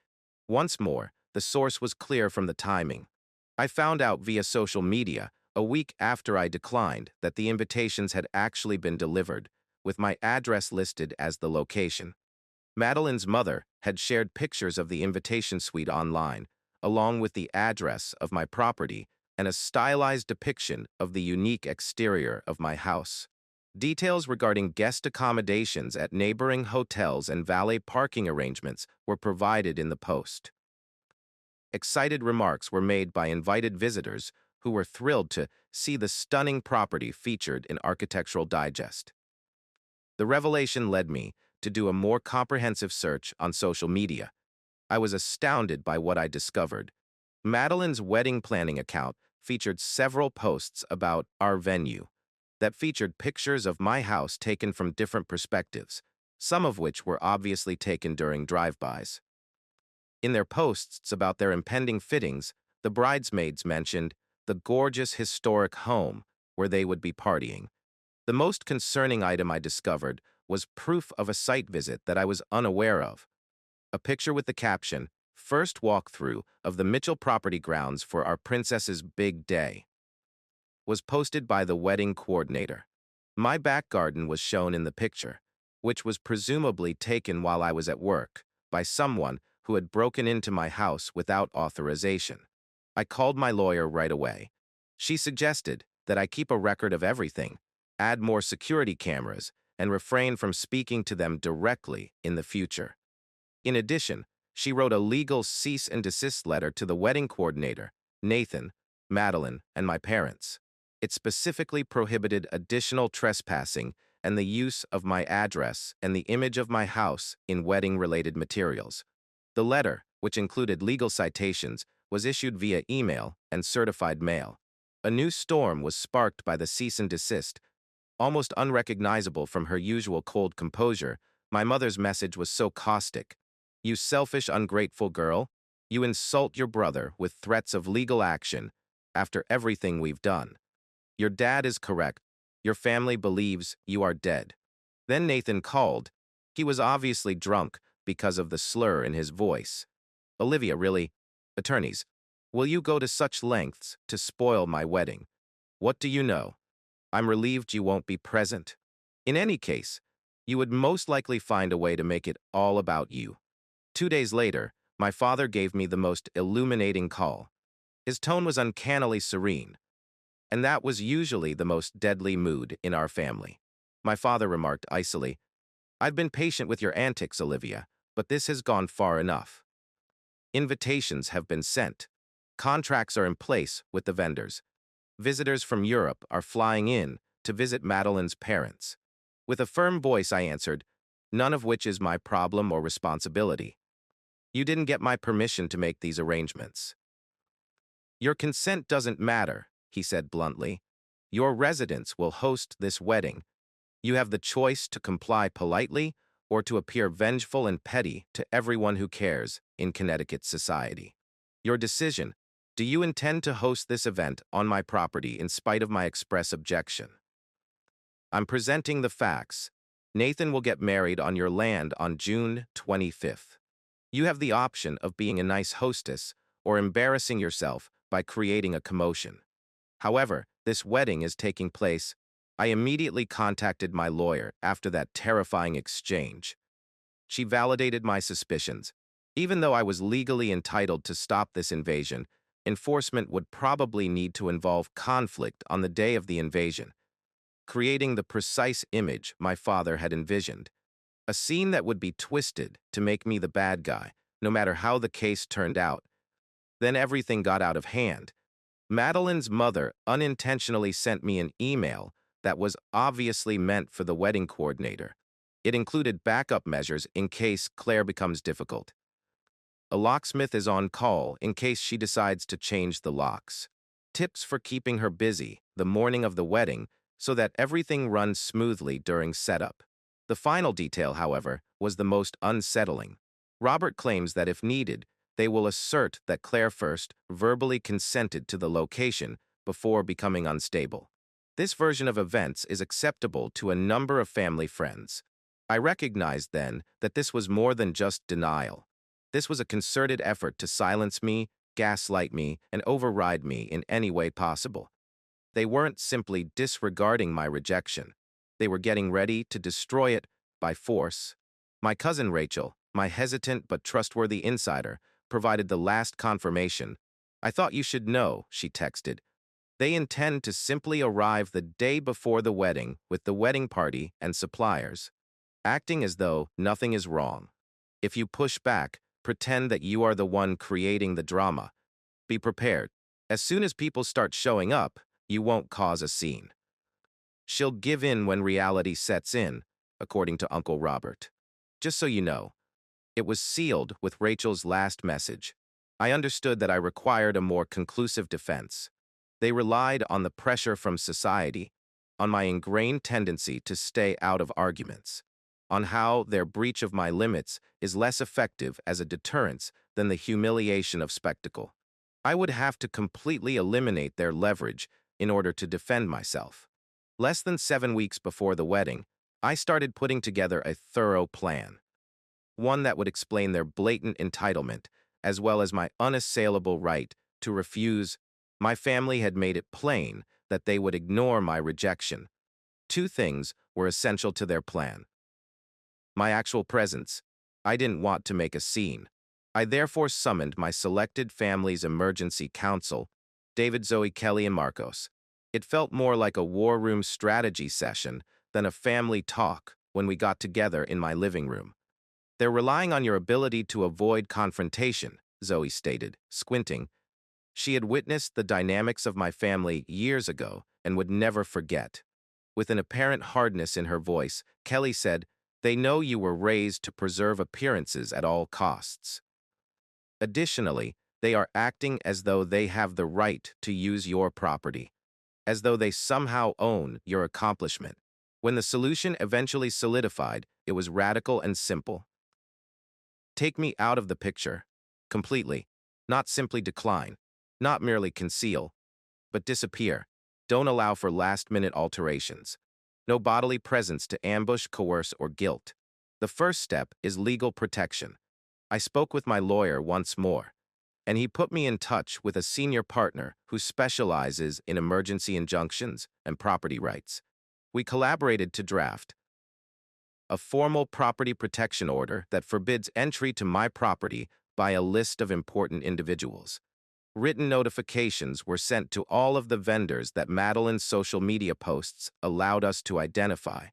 Once more, the source was clear from the timing. I found out via social media, a week after I declined, that the invitations had actually been delivered, with my address listed as the location. Madeline's mother had shared pictures of the invitation suite online, along with the address of my property and a stylized depiction of the unique exterior of my house. Details regarding guest accommodations at neighboring hotels and valet parking arrangements were provided in the post. Excited remarks were made by invited visitors who were thrilled to see the stunning property featured in Architectural Digest. The revelation led me to do a more comprehensive search on social media. I was astounded by what I discovered. Madeline's wedding planning account featured several posts about our venue that featured pictures of my house taken from different perspectives, some of which were obviously taken during drive-bys. In their posts about their impending fittings, the bridesmaids mentioned the gorgeous historic home where they would be partying. The most concerning item I discovered was proof of a site visit that I was unaware of. A picture with the caption, "First walkthrough of the Mitchell property grounds for our princess's big day," was posted by the wedding coordinator. My back garden was shown in the picture, which was presumably taken while I was at work, by someone who had broken into my house without authorization. I called my lawyer right away. She suggested that I keep a record of everything, add more security cameras, and refrain from speaking to them directly in the future. In addition, she wrote a legal cease and desist letter to the wedding coordinator, Nathan, Madeline, and my parents. It specifically prohibited additional trespassing and the use of my address and the image of my house in wedding-related materials. The letter, which included legal citations, was issued via email and certified mail. A new storm was sparked by the cease and desist. Almost unrecognizable from her usual cold composure, my mother's message was so caustic. "You selfish, ungrateful girl. You insult your brother with threats of legal action after everything we've done. Your dad is correct. Your family believes you are dead." Then Nathan called. He was obviously drunk because of the slur in his voice. "Olivia, really? Attorneys, will you go to such lengths to spoil my wedding? What do you know? I'm relieved you won't be present. In any case, you would most likely find a way to make it all about you." 2 days later, my father gave me the most illuminating call. His tone was uncannily serene, and that was usually the most deadly mood in our family. My father remarked icily, "I've been patient with your antics, Olivia, but this has gone far enough. Invitations have been sent. Contracts are in place with the vendors. Visitors from Europe are flying in to visit Madeline's parents." With a firm voice, I answered, "None of which is my problem or responsibility. You didn't get my permission to make these arrangements." "Your consent doesn't matter," he said bluntly. "Your residence will host this wedding. You have the choice to comply politely or to appear vengeful and petty to everyone who cares in Connecticut society. Your decision. Do you intend to host this event on my property in spite of my express objection?" "I'm presenting the facts. Nathan will get married on your land on June 25th. You have the option of being a nice hostess or embarrassing yourself by creating a commotion. However, this wedding is taking place." I immediately contacted my lawyer after that terrifying exchange. She validated my suspicions. Even though I was legally entitled to stop this invasion, Enforcement would probably need to involve conflict on the day of the invasion, creating the precise image my father had envisioned. A scene that would be twisted to make me the bad guy, no matter how the case turned out. Then everything got out of hand. Madeline's mother unintentionally sent me an email that was obviously meant for the wedding coordinator. It included backup measures in case Claire becomes difficult. A locksmith is on call in case she decides to change the locks. Tips for keeping her busy the morning of the wedding so that everything runs smoothly during setup. The final detail, however, was the most unsettling. Robert claims that if needed, they will assert that Claire first verbally consented to the location before becoming unstable. This version of events is acceptable to a number of family friends. I recognized then that this was more than just denial. This was a concerted effort to silence me, gaslight me, and override me in any way possible. They weren't simply disregarding my rejection. They were getting ready to destroy it by force. My cousin Rachel, my hesitant but trustworthy insider, provided the last confirmation. "I thought you should know," she texted. "They intend to simply arrive the day before the wedding with the wedding party and suppliers, acting as though nothing is wrong. If you push back, pretend that you are the one creating the drama. Be prepared. As soon as people start showing up, you won't cause a scene. She'll give in when reality sets in," according to Uncle Robert. Just so you know, it was sealed with Rachel's last message. I understood that I required a more conclusive defense. They relied on the pressure from society, on my ingrained tendency to stay out of arguments, on how their breach of my limits is less effective as a deterrence than the humiliation of spectacle. I would have to completely eliminate their leverage in order to defend myself. Less than 7 weeks before the wedding, I started putting together a thorough plan. One that would explain their blatant entitlement, as well as my unassailable right to refuse. My family had made it plain that they would ignore my rejection. Two things were essential to their plan. My actual presence. I didn't want to make a scene. I therefore summoned my selected family's emergency council, David, Zoe, Kelly, and Marcos. It felt more like a war room strategy session than a family talk when we got together in my living room. "They're relying on your ability to avoid confrontation," Zoe stated, squinting. She had witnessed the dynamics of my family years ago and would never forget. With an apparent hardness in her voice, Kelly said, "They know you were raised to preserve appearances at all costs. Additionally, they are acting as though they have the right to use your property, as though they somehow own your accomplishment." When the solution eventually solidified, it was radical and simple. Take me out of the picture, completely, not simply decline, not merely conceal, but disappear. Don't allow for last-minute alterations. No bodily presence to ambush, coerce, or guilt. The first step is legal protection. I spoke with my lawyer once more, and he put me in touch with a senior partner who specializes in emergency injunctions and property rights. We collaborated to draft a formal property protection order that forbids entry to my property by a list of important individuals. Written notifications were sent to all of the vendors that Madeline's social media posts allowed us to identify.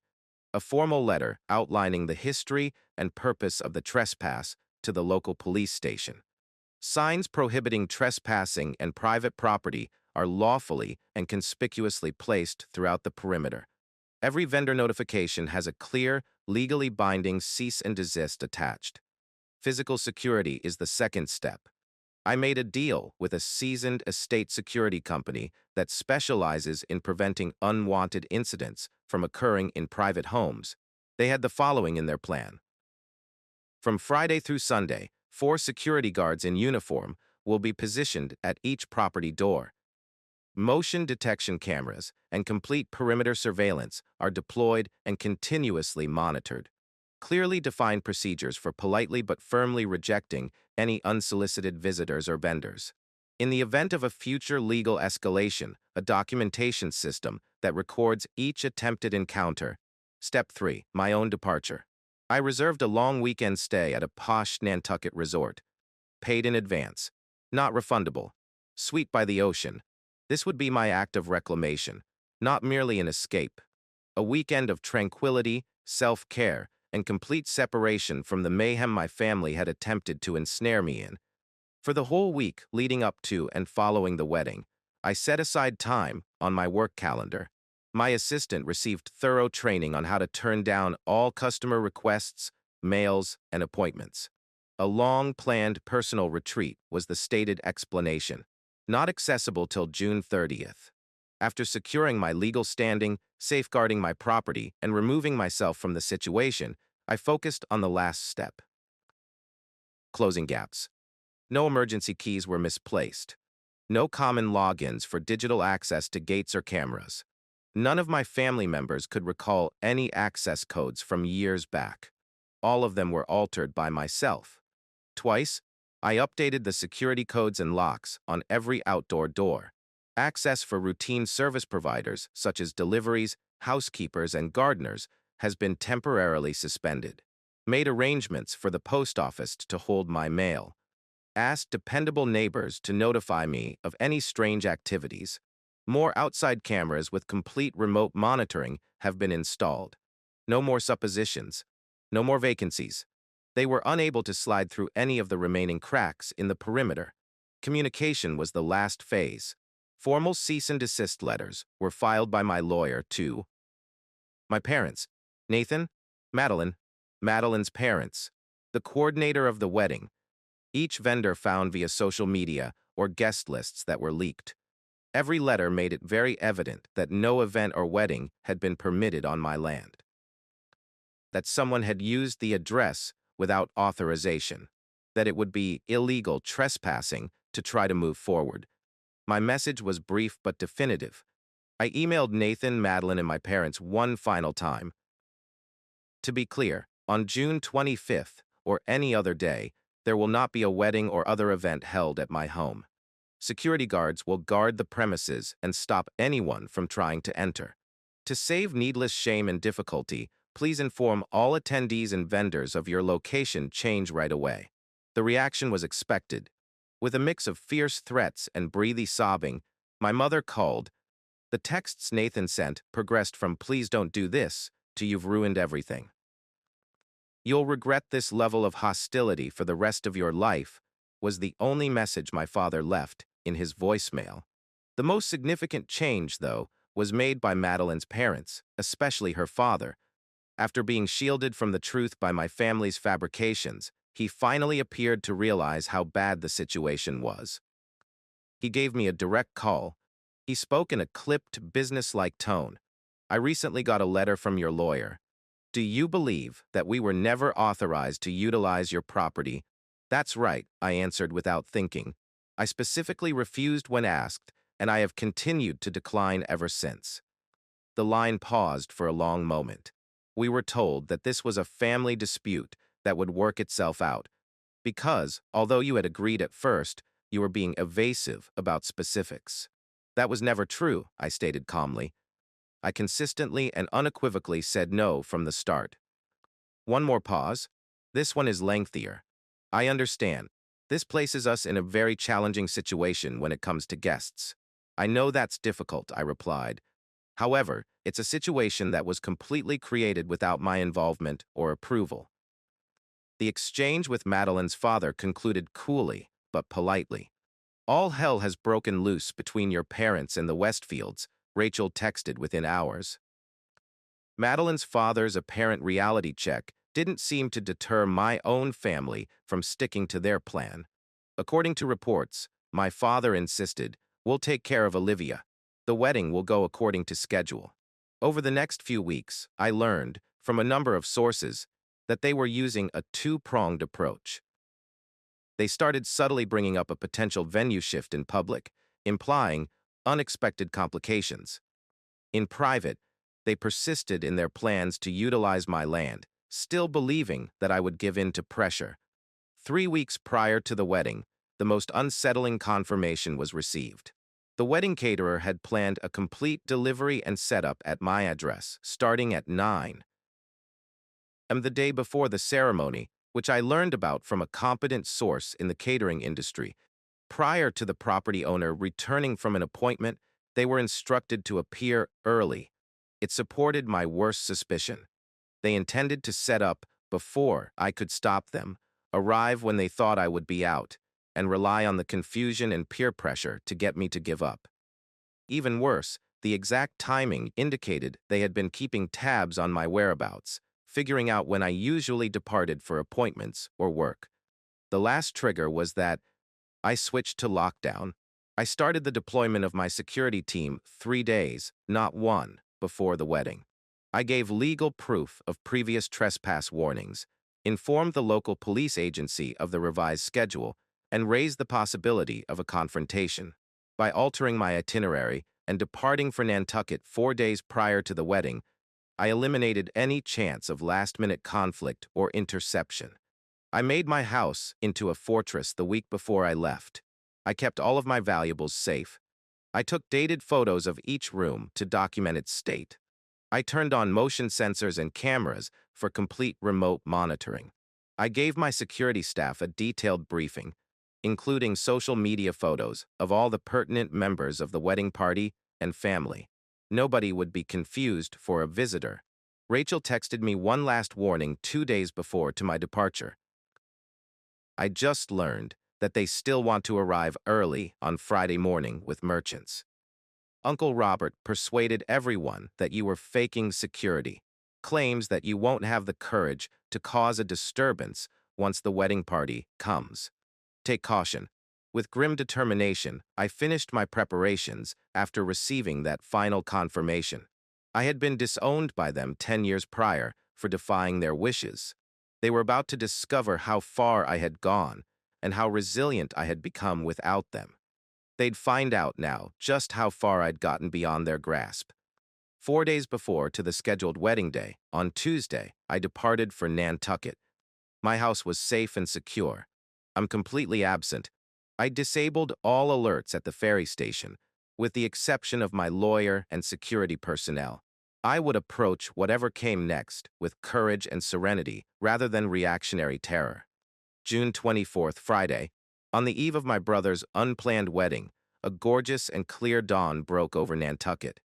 A formal letter outlining the history and purpose of the trespass to the local police station. Signs prohibiting trespassing and private property are lawfully and conspicuously placed throughout the perimeter. Every vendor notification has a clear, legally binding cease and desist attached. Physical security is the second step. I made a deal with a seasoned estate security company that specializes in preventing unwanted incidents from occurring in private homes. They had the following in their plan. From Friday through Sunday, 4 security guards in uniform will be positioned at each property door. Motion detection cameras and complete perimeter surveillance are deployed and continuously monitored. Clearly defined procedures for politely but firmly rejecting any unsolicited visitors or vendors. In the event of a future legal escalation, a documentation system that records each attempted encounter. Step 3. My own departure. I reserved a long weekend stay at a posh Nantucket resort. Paid in advance. Not refundable. Suite by the ocean. This would be my act of reclamation, not merely an escape. A weekend of tranquility, self-care, and complete separation from the mayhem my family had attempted to ensnare me in. For the whole week leading up to and following the wedding, I set aside time on my work calendar. My assistant received thorough training on how to turn down all customer requests, mails, and appointments. A long-planned personal retreat was the stated explanation, not accessible till June 30th. After securing my legal standing, safeguarding my property, and removing myself from the situation, I focused on the last step. Closing gaps. No emergency keys were misplaced. No common logins for digital access to gates or cameras. None of my family members could recall any access codes from years back. All of them were altered by myself. Twice, I updated the security codes and locks on every outdoor door. Access for routine service providers, such as deliveries, housekeepers, and gardeners, has been temporarily suspended. Made arrangements for the post office to hold my mail. Asked dependable neighbors to notify me of any strange activities. More outside cameras with complete remote monitoring have been installed. No more suppositions. No more vacancies. They were unable to slide through any of the remaining cracks in the perimeter. Communication was the last phase. Formal cease and desist letters were filed by my lawyer to my parents, Nathan, Madeline, Madeline's parents, the coordinator of the wedding, each vendor found via social media or guest lists that were leaked. Every letter made it very evident that no event or wedding had been permitted on my land. That someone had used the address without authorization. That it would be illegal trespassing to try to move forward. My message was brief but definitive. I emailed Nathan, Madeline, and my parents one final time. To be clear, on June 25th, or any other day, there will not be a wedding or other event held at my home. Security guards will guard the premises and stop anyone from trying to enter. To save needless shame and difficulty, please inform all attendees and vendors of your location change right away. The reaction was expected. With a mix of fierce threats and breathy sobbing, my mother called. The texts Nathan sent progressed from "please don't do this" to "you've ruined everything. You'll regret this level of hostility for the rest of your life," was the only message my father left in his voicemail. The most significant change, though, was made by Madeline's parents, especially her father. After being shielded from the truth by my family's fabrications, he finally appeared to realize how bad the situation was. He gave me a direct call. He spoke in a clipped, business-like tone. "I recently got a letter from your lawyer. Do you believe that we were never authorized to utilize your property?" "That's right," I answered without thinking. I specifically refused when asked, and I have continued to decline ever since. The line paused for a long moment. We were told that this was a family dispute that would work itself out, because, although you had agreed at first, you were being evasive about specifics. That was never true, I stated calmly. I consistently and unequivocally said no from the start. One more pause. This one is lengthier. I understand. This places us in a very challenging situation when it comes to guests. I know that's difficult, I replied. However, it's a situation that was completely created without my involvement or approval. The exchange with Madeline's father concluded coolly, but politely. "All hell has broken loose between your parents and the Westfields," Rachel texted within hours. Madeline's father's apparent reality check didn't seem to deter my own family from sticking to their plan. According to reports, my father insisted, "We'll take care of Olivia. The wedding will go according to schedule." Over the next few weeks, I learned, from a number of sources, that they were using a two-pronged approach. They started subtly bringing up a potential venue shift in public, implying unexpected complications. In private, they persisted in their plans to utilize my land, still believing that I would give in to pressure. 3 weeks prior to the wedding, the most unsettling confirmation was received. The wedding caterer had planned a complete delivery and setup at my address, starting at 9 a.m. the day before the ceremony, which I learned about from a competent source in the catering industry. Prior to the property owner returning from an appointment, they were instructed to appear early. It supported my worst suspicion. They intended to set up before I could stop them, arrive when they thought I would be out, and rely on the confusion and peer pressure to get me to give up. Even worse, the exact timing indicated they had been keeping tabs on my whereabouts, figuring out when I usually departed for appointments or work. The last trigger was that I switched to lockdown. I started the deployment of my security team 3 days, not one, before the wedding. I gave legal proof of previous trespass warnings, informed the local police agency of the revised schedule, and raised the possibility of a confrontation. By altering my itinerary and departing for Nantucket 4 days prior to the wedding, I eliminated any chance of last-minute conflict or interception. I made my house into a fortress the week before I left. I kept all of my valuables safe. I took dated photos of each room to document its state. I turned on motion sensors and cameras for complete remote monitoring. I gave my security staff a detailed briefing, including social media photos of all the pertinent members of the wedding party and family. Nobody would be confused for a visitor. Rachel texted me one last warning 2 days before to my departure. I just learned that they still want to arrive early on Friday morning with merchants. Uncle Robert persuaded everyone that you were faking security, claims that you won't have the courage to cause a disturbance once the wedding party comes. Take caution. With grim determination, I finished my preparations after receiving that final confirmation. I had been disowned by them 10 years prior for defying their wishes. They were about to discover how far I had gone and how resilient I had become without them. They'd find out now just how far I'd gotten beyond their grasp. 4 days before to the scheduled wedding day, on Tuesday, I departed for Nantucket. My house was safe and secure. I'm completely absent. I disabled all alerts at the ferry station, with the exception of my lawyer and security personnel. I would approach whatever came next with courage and serenity rather than reactionary terror. June 24th, Friday. On the eve of my brother's unplanned wedding, a gorgeous and clear dawn broke over Nantucket.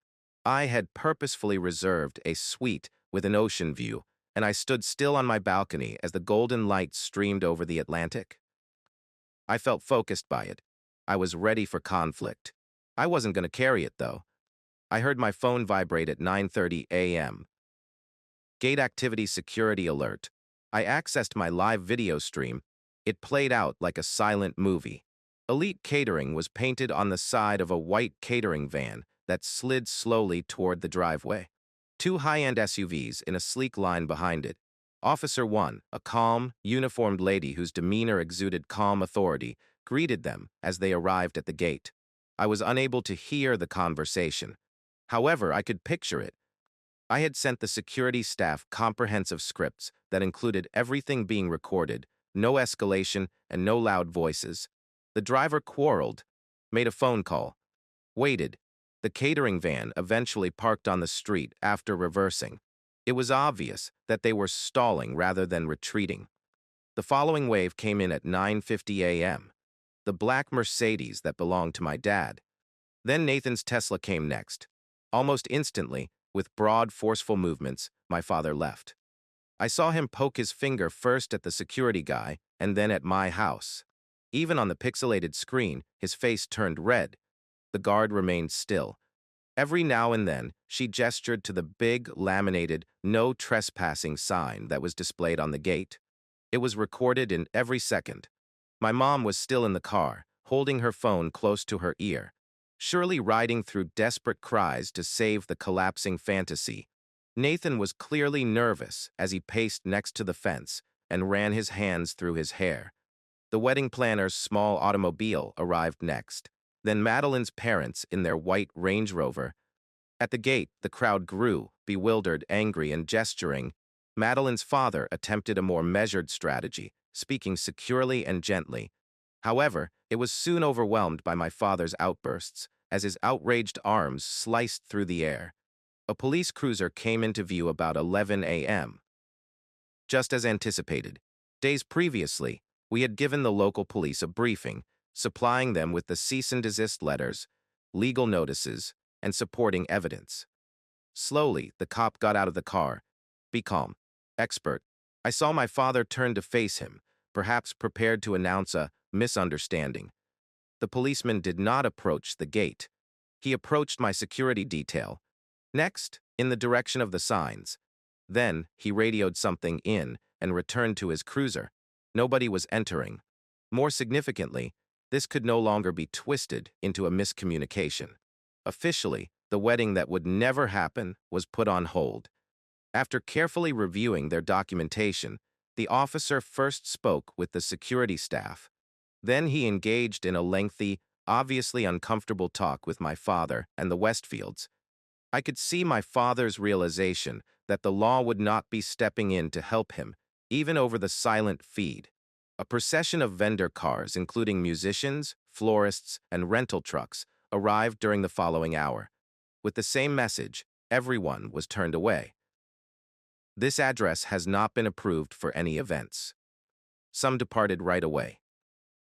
I had purposefully reserved a suite with an ocean view, and I stood still on my balcony as the golden light streamed over the Atlantic. I felt focused by it. I was ready for conflict. I wasn't going to carry it, though. I heard my phone vibrate at 9:30 a.m. Gate activity security alert. I accessed my live video stream. It played out like a silent movie. Elite Catering was painted on the side of a white catering van that slid slowly toward the driveway. 2 high-end SUVs in a sleek line behind it. Officer 1, a calm, uniformed lady whose demeanor exuded calm authority, greeted them as they arrived at the gate. I was unable to hear the conversation. However, I could picture it. I had sent the security staff comprehensive scripts that included everything being recorded, no escalation, and no loud voices. The driver quarreled, made a phone call, waited. The catering van eventually parked on the street after reversing. It was obvious that they were stalling rather than retreating. The following wave came in at 9:50 a.m. The black Mercedes that belonged to my dad. Then Nathan's Tesla came next. Almost instantly, with broad, forceful movements, my father left. I saw him poke his finger first at the security guy and then at my house. Even on the pixelated screen, his face turned red. The guard remained still. Every now and then, she gestured to the big, laminated, no trespassing sign that was displayed on the gate. It was recorded in every second. My mom was still in the car, holding her phone close to her ear, surely riding through desperate cries to save the collapsing fantasy. Nathan was clearly nervous as he paced next to the fence and ran his hands through his hair. The wedding planner's small automobile arrived next, then Madeline's parents in their white Range Rover. At the gate, the crowd grew, bewildered, angry, and gesturing. Madeline's father attempted a more measured strategy, speaking securely and gently. However, it was soon overwhelmed by my father's outbursts, as his outraged arms sliced through the air. A police cruiser came into view about 11 a.m. Just as anticipated, days previously, we had given the local police a briefing, supplying them with the cease and desist letters, legal notices, and supporting evidence. Slowly, the cop got out of the car. Be calm. Expert. I saw my father turn to face him, perhaps prepared to announce a misunderstanding. The policeman did not approach the gate. He approached my security detail. Next, in the direction of the signs. Then, he radioed something in and returned to his cruiser. Nobody was entering. More significantly, this could no longer be twisted into a miscommunication. Officially, the wedding that would never happen was put on hold. After carefully reviewing their documentation, the officer first spoke with the security staff. Then he engaged in a lengthy, obviously uncomfortable talk with my father and the Westfields. I could see my father's realization that the law would not be stepping in to help him, even over the silent feed. A procession of vendor cars, including musicians, florists, and rental trucks, arrived during the following hour. With the same message, everyone was turned away. This address has not been approved for any events. Some departed right away.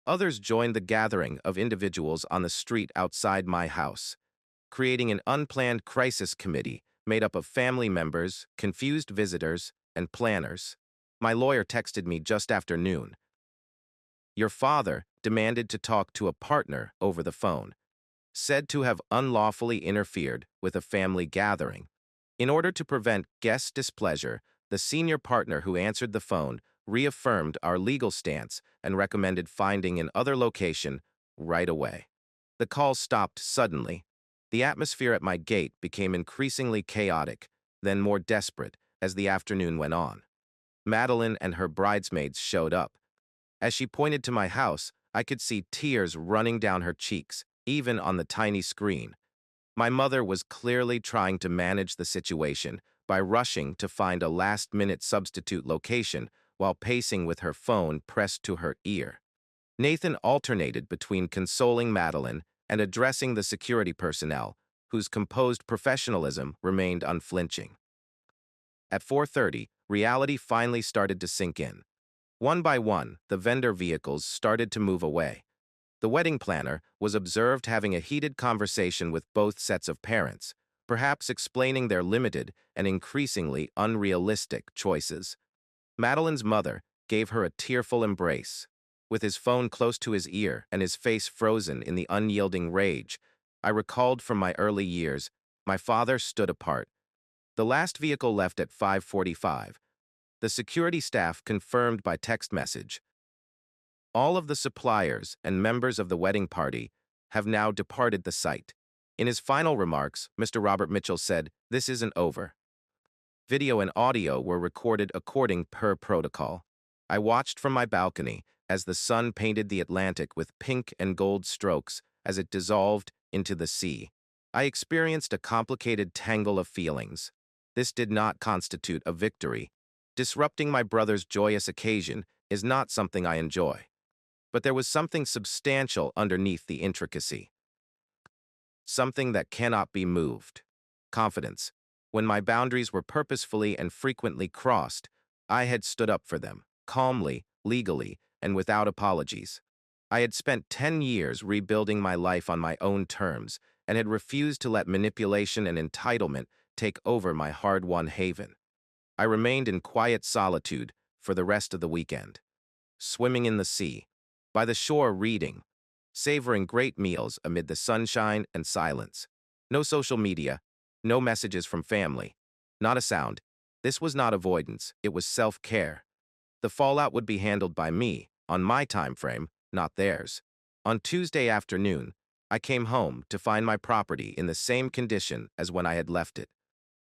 Others joined the gathering of individuals on the street outside my house, creating an unplanned crisis committee made up of family members, confused visitors, and planners. My lawyer texted me just after noon. Your father demanded to talk to a partner over the phone, said to have unlawfully interfered with a family gathering. In order to prevent guest displeasure, the senior partner who answered the phone reaffirmed our legal stance and recommended finding another location right away. The call stopped suddenly. The atmosphere at my gate became increasingly chaotic, then more desperate as the afternoon went on. Madeline and her bridesmaids showed up. As she pointed to my house, I could see tears running down her cheeks, even on the tiny screen. My mother was clearly trying to manage the situation by rushing to find a last-minute substitute location while pacing with her phone pressed to her ear. Nathan alternated between consoling Madeline and addressing the security personnel, whose composed professionalism remained unflinching. At 4:30, reality finally started to sink in. One by one, the vendor vehicles started to move away. The wedding planner was observed having a heated conversation with both sets of parents, perhaps explaining their limited and increasingly unrealistic choices. Madeline's mother gave her a tearful embrace. With his phone close to his ear and his face frozen in the unyielding rage, I recalled from my early years, my father stood apart. The last vehicle left at 5:45. The security staff confirmed by text message. All of the suppliers and members of the wedding party have now departed the site. In his final remarks, Mr. Robert Mitchell said, "This isn't over." Video and audio were recorded according per protocol. I watched from my balcony as the sun painted the Atlantic with pink and gold strokes as it dissolved into the sea. I experienced a complicated tangle of feelings. This did not constitute a victory. Disrupting my brother's joyous occasion is not something I enjoy. But there was something substantial underneath the intricacy. Something that cannot be moved. Confidence. When my boundaries were purposefully and frequently crossed, I had stood up for them, calmly, legally, and without apologies. I had spent 10 years rebuilding my life on my own terms and had refused to let manipulation and entitlement take over my hard-won haven. I remained in quiet solitude for the rest of the weekend, swimming in the sea, by the shore reading, savoring great meals amid the sunshine and silence. No social media, no messages from family, not a sound. This was not avoidance, it was self-care. The fallout would be handled by me, on my time frame, not theirs. On Tuesday afternoon, I came home to find my property in the same condition as when I had left it.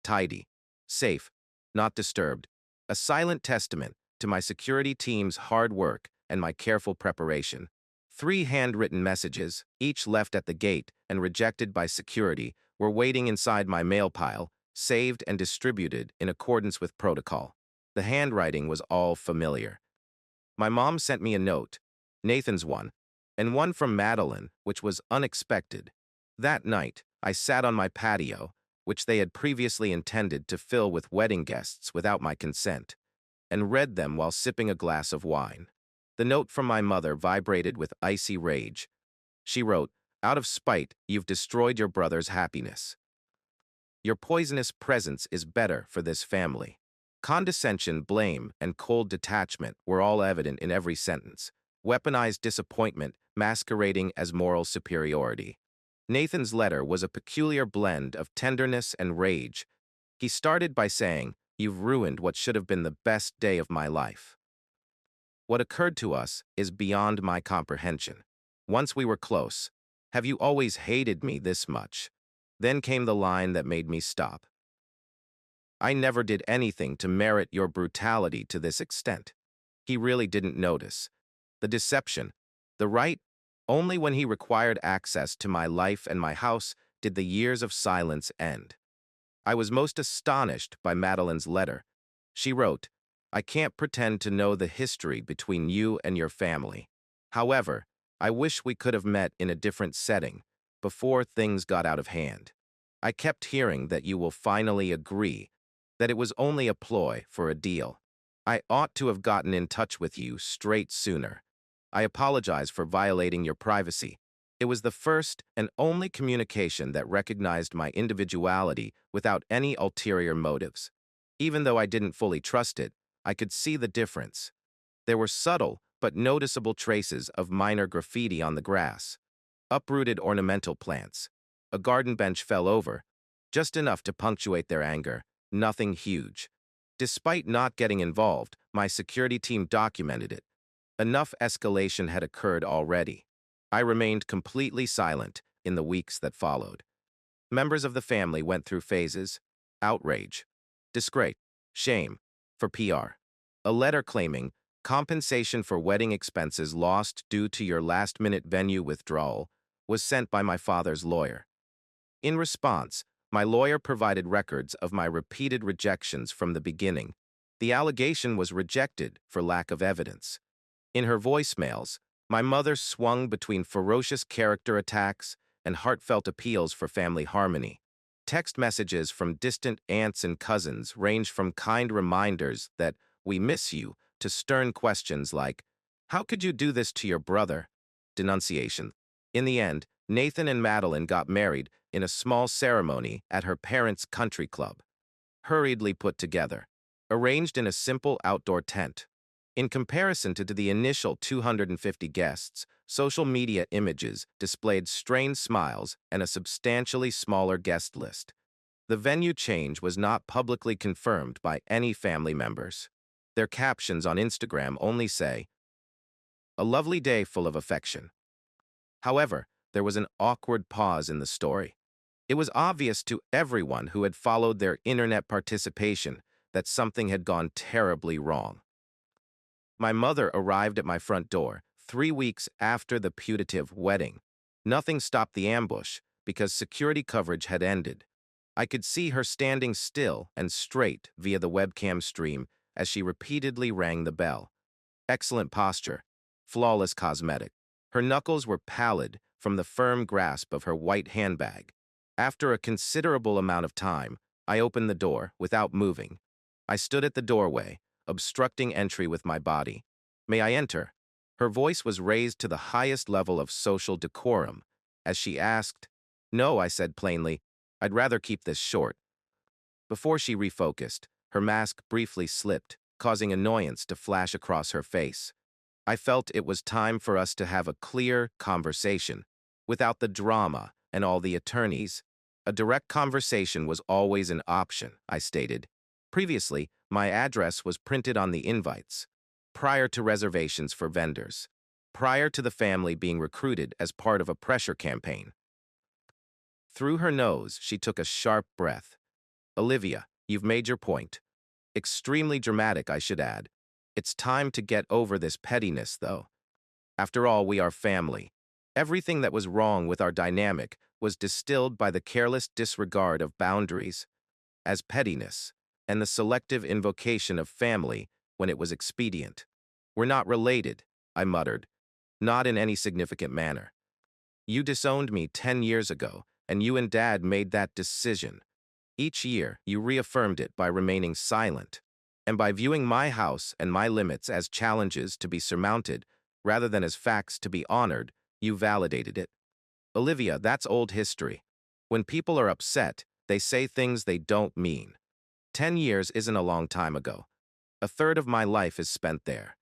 Tidy, safe, not disturbed, a silent testament to my security team's hard work and my careful preparation. 3 handwritten messages, each left at the gate and rejected by security, were waiting inside my mail pile, saved and distributed in accordance with protocol. The handwriting was all familiar. My mom sent me a note, Nathan's one, and one from Madeline, which was unexpected. That night, I sat on my patio, which they had previously intended to fill with wedding guests without my consent, and read them while sipping a glass of wine. The note from my mother vibrated with icy rage. She wrote, "Out of spite, you've destroyed your brother's happiness. Your poisonous presence is better for this family." Condescension, blame, and cold detachment were all evident in every sentence, weaponized disappointment masquerading as moral superiority. Nathan's letter was a peculiar blend of tenderness and rage. He started by saying, "You've ruined what should have been the best day of my life. What occurred to us is beyond my comprehension. Once we were close. Have you always hated me this much?" Then came the line that made me stop. "I never did anything to merit your brutality to this extent." He really didn't notice. The deception, the right, only when he required access to my life and my house did the years of silence end. I was most astonished by Madeline's letter. She wrote, "I can't pretend to know the history between you and your family. However, I wish we could have met in a different setting, before things got out of hand. I kept hearing that you will finally agree, that it was only a ploy for a deal. I ought to have gotten in touch with you straight sooner. I apologize for violating your privacy. It was the first and only communication that recognized my individuality without any ulterior motives. Even though I didn't fully trust it, I could see the difference. There were subtle but noticeable traces of minor graffiti on the grass, uprooted ornamental plants. A garden bench fell over, just enough to punctuate their anger, nothing huge. Despite not getting involved, my security team documented it. Enough escalation had occurred already. I remained completely silent in the weeks that followed. Members of the family went through phases: outrage, disgrace, shame, for PR. A letter claiming compensation for wedding expenses lost due to your last-minute venue withdrawal was sent by my father's lawyer. In response, my lawyer provided records of my repeated rejections from the beginning. The allegation was rejected for lack of evidence. In her voicemails, my mother swung between ferocious character attacks and heartfelt appeals for family harmony. Text messages from distant aunts and cousins range from kind reminders that "we miss you" to stern questions like, "How could you do this to your brother?" Denunciation. In the end, Nathan and Madeline got married in a small ceremony at her parents' country club, hurriedly put together, arranged in a simple outdoor tent. In comparison to the initial 250 guests, social media images displayed strained smiles and a substantially smaller guest list. The venue change was not publicly confirmed by any family members. Their captions on Instagram only say, "A lovely day full of affection." However, there was an awkward pause in the story. It was obvious to everyone who had followed their internet participation that something had gone terribly wrong. My mother arrived at my front door 3 weeks after the putative wedding. Nothing stopped the ambush because security coverage had ended. I could see her standing still and straight via the webcam stream as she repeatedly rang the bell. Excellent posture, flawless cosmetic. Her knuckles were pallid from the firm grasp of her white handbag. After a considerable amount of time, I opened the door without moving. I stood at the doorway, obstructing entry with my body. "May I enter?" Her voice was raised to the highest level of social decorum as she asked. "No," I said plainly. "I'd rather keep this short." Before she refocused, her mask briefly slipped, causing annoyance to flash across her face. I felt it was time for us to have a clear conversation, without the drama and all the attorneys. A direct conversation was always an option, I stated. Previously, my address was printed on the invites, prior to reservations for vendors, prior to the family being recruited as part of a pressure campaign. Through her nose, she took a sharp breath. "Olivia, you've made your point. Extremely dramatic, I should add. It's time to get over this pettiness, though. After all, we are family. Everything that was wrong with our dynamic was distilled by the careless disregard of boundaries as pettiness and the selective invocation of family when it was expedient. We're not related," I muttered. "Not in any significant manner. You disowned me 10 years ago, and you and Dad made that decision. Each year, you reaffirmed it by remaining silent. And by viewing my house and my limits as challenges to be surmounted, rather than as facts to be honored, you validated it. Olivia, that's old history. When people are upset, they say things they don't mean. 10 years isn't a long time ago. A third of my life is spent there.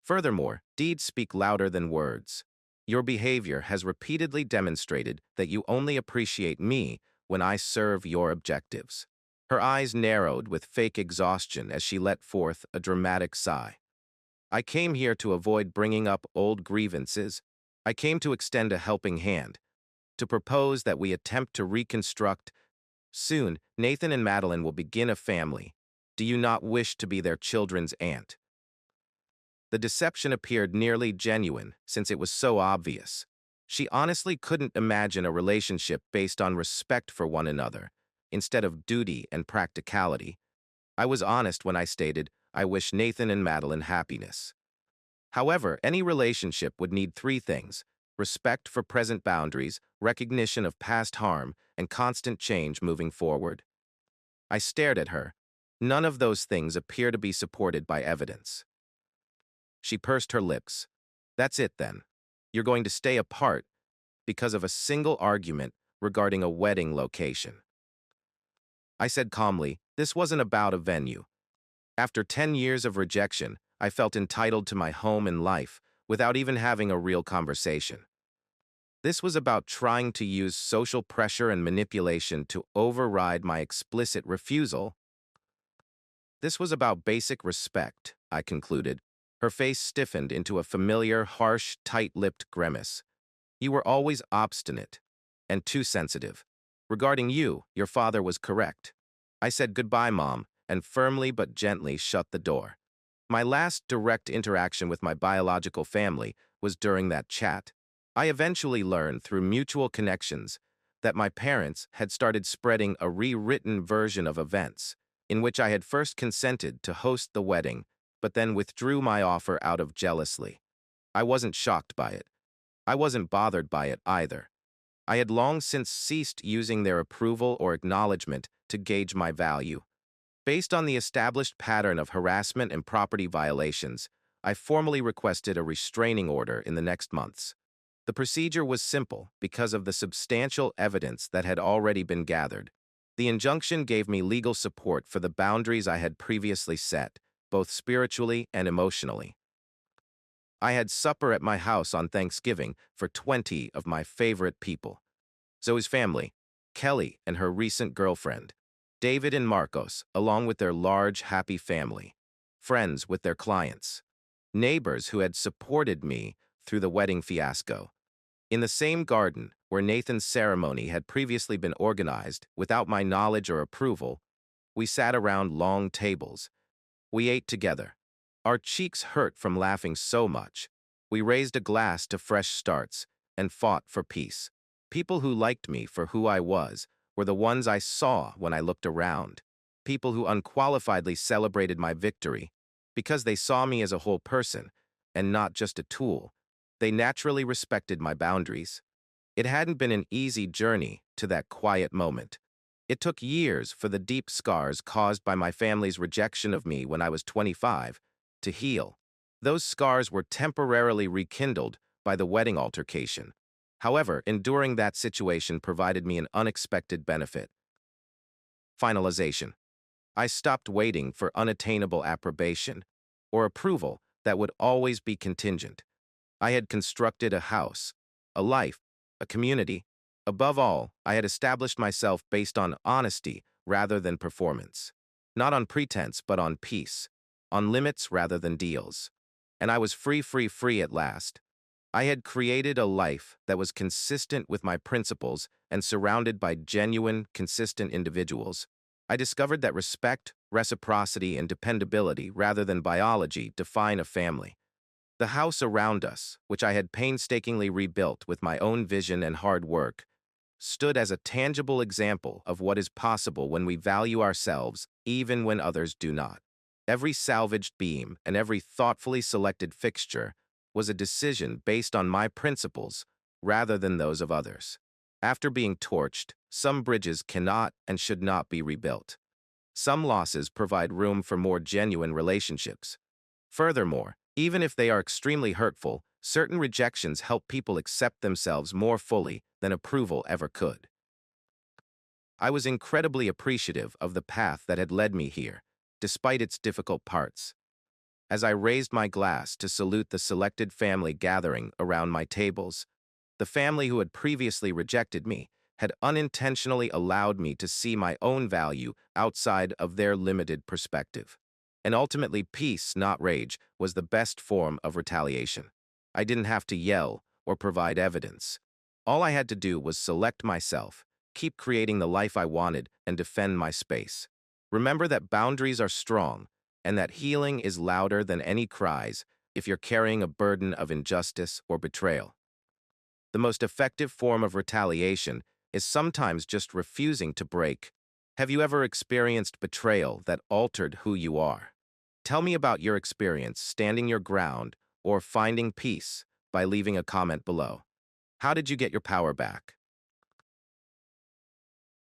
Furthermore, deeds speak louder than words. Your behavior has repeatedly demonstrated that you only appreciate me when I serve your objectives. Her eyes narrowed with fake exhaustion as she let forth a dramatic sigh. I came here to avoid bringing up old grievances. I came to extend a helping hand, to propose that we attempt to reconstruct. Soon, Nathan and Madeline will begin a family. Do you not wish to be their children's aunt? The deception appeared nearly genuine, since it was so obvious. She honestly couldn't imagine a relationship based on respect for one another, instead of duty and practicality. I was honest when I stated, I wish Nathan and Madeline happiness. However, any relationship would need three things: respect for present boundaries, recognition of past harm, and constant change moving forward. I stared at her. None of those things appear to be supported by evidence. She pursed her lips. That's it then. You're going to stay apart because of a single argument regarding a wedding location. I said calmly, this wasn't about a venue. After 10 years of rejection, I felt entitled to my home and life without even having a real conversation. This was about trying to use social pressure and manipulation to override my explicit refusal. This was about basic respect, I concluded. Her face stiffened into a familiar, harsh, tight-lipped grimace. You were always obstinate and too sensitive. Regarding you, your father was correct. I said goodbye, Mom, and firmly but gently shut the door. My last direct interaction with my biological family was during that chat. I eventually learned through mutual connections that my parents had started spreading a rewritten version of events, in which I had first consented to host the wedding, but then withdrew my offer out of jealousy. I wasn't shocked by it. I wasn't bothered by it either. I had long since ceased using their approval or acknowledgement to gauge my value. Based on the established pattern of harassment and property violations, I formally requested a restraining order in the next months. The procedure was simple because of the substantial evidence that had already been gathered. The injunction gave me legal support for the boundaries I had previously set, both spiritually and emotionally. I had supper at my house on Thanksgiving for 20 of my favorite people. Zoe's family, Kelly and her recent girlfriend, David and Marcos, along with their large, happy family, friends with their clients, neighbors who had supported me through the wedding fiasco. In the same garden where Nathan's ceremony had previously been organized without my knowledge or approval, we sat around long tables. We ate together. Our cheeks hurt from laughing so much. We raised a glass to fresh starts and fought for peace. People who liked me for who I was were the ones I saw when I looked around. People who unqualifiedly celebrated my victory because they saw me as a whole person and not just a tool. They naturally respected my boundaries. It hadn't been an easy journey to that quiet moment. It took years for the deep scars caused by my family's rejection of me when I was 25 to heal. Those scars were temporarily rekindled by the wedding altercation. However, enduring that situation provided me an unexpected benefit. Finalization. I stopped waiting for unattainable approbation or approval that would always be contingent. I had constructed a house, a life, a community. Above all, I had established myself based on honesty rather than performance. Not on pretense, but on peace. On limits rather than deals. And I was free at last. I had created a life that was consistent with my principles and surrounded by genuine, consistent individuals. I discovered that respect, reciprocity, and dependability rather than biology define a family. The house around us, which I had painstakingly rebuilt with my own vision and hard work, stood as a tangible example of what is possible when we value ourselves even when others do not. Every salvaged beam and every thoughtfully selected fixture was a decision based on my principles rather than those of others. After being torched, some bridges cannot and should not be rebuilt. Some losses provide room for more genuine relationships. Furthermore, even if they are extremely hurtful, certain rejections help people accept themselves more fully than approval ever could. I was incredibly appreciative of the path that had led me here, despite its difficult parts. As I raised my glass to salute the selected family gathering around my tables, the family who had previously rejected me had unintentionally allowed me to see my own value outside of their limited perspective. And ultimately, peace, not rage, was the best form of retaliation. I didn't have to yell or provide evidence. All I had to do was select myself, keep creating the life I wanted, and defend my space. Remember that boundaries are strong, and that healing is louder than any cries if you're carrying a burden of injustice or betrayal. The most effective form of retaliation is sometimes just refusing to break. Have you ever experienced betrayal that altered who you are? Tell me about your experience standing your ground or finding peace by leaving a comment below. How did you get your power back?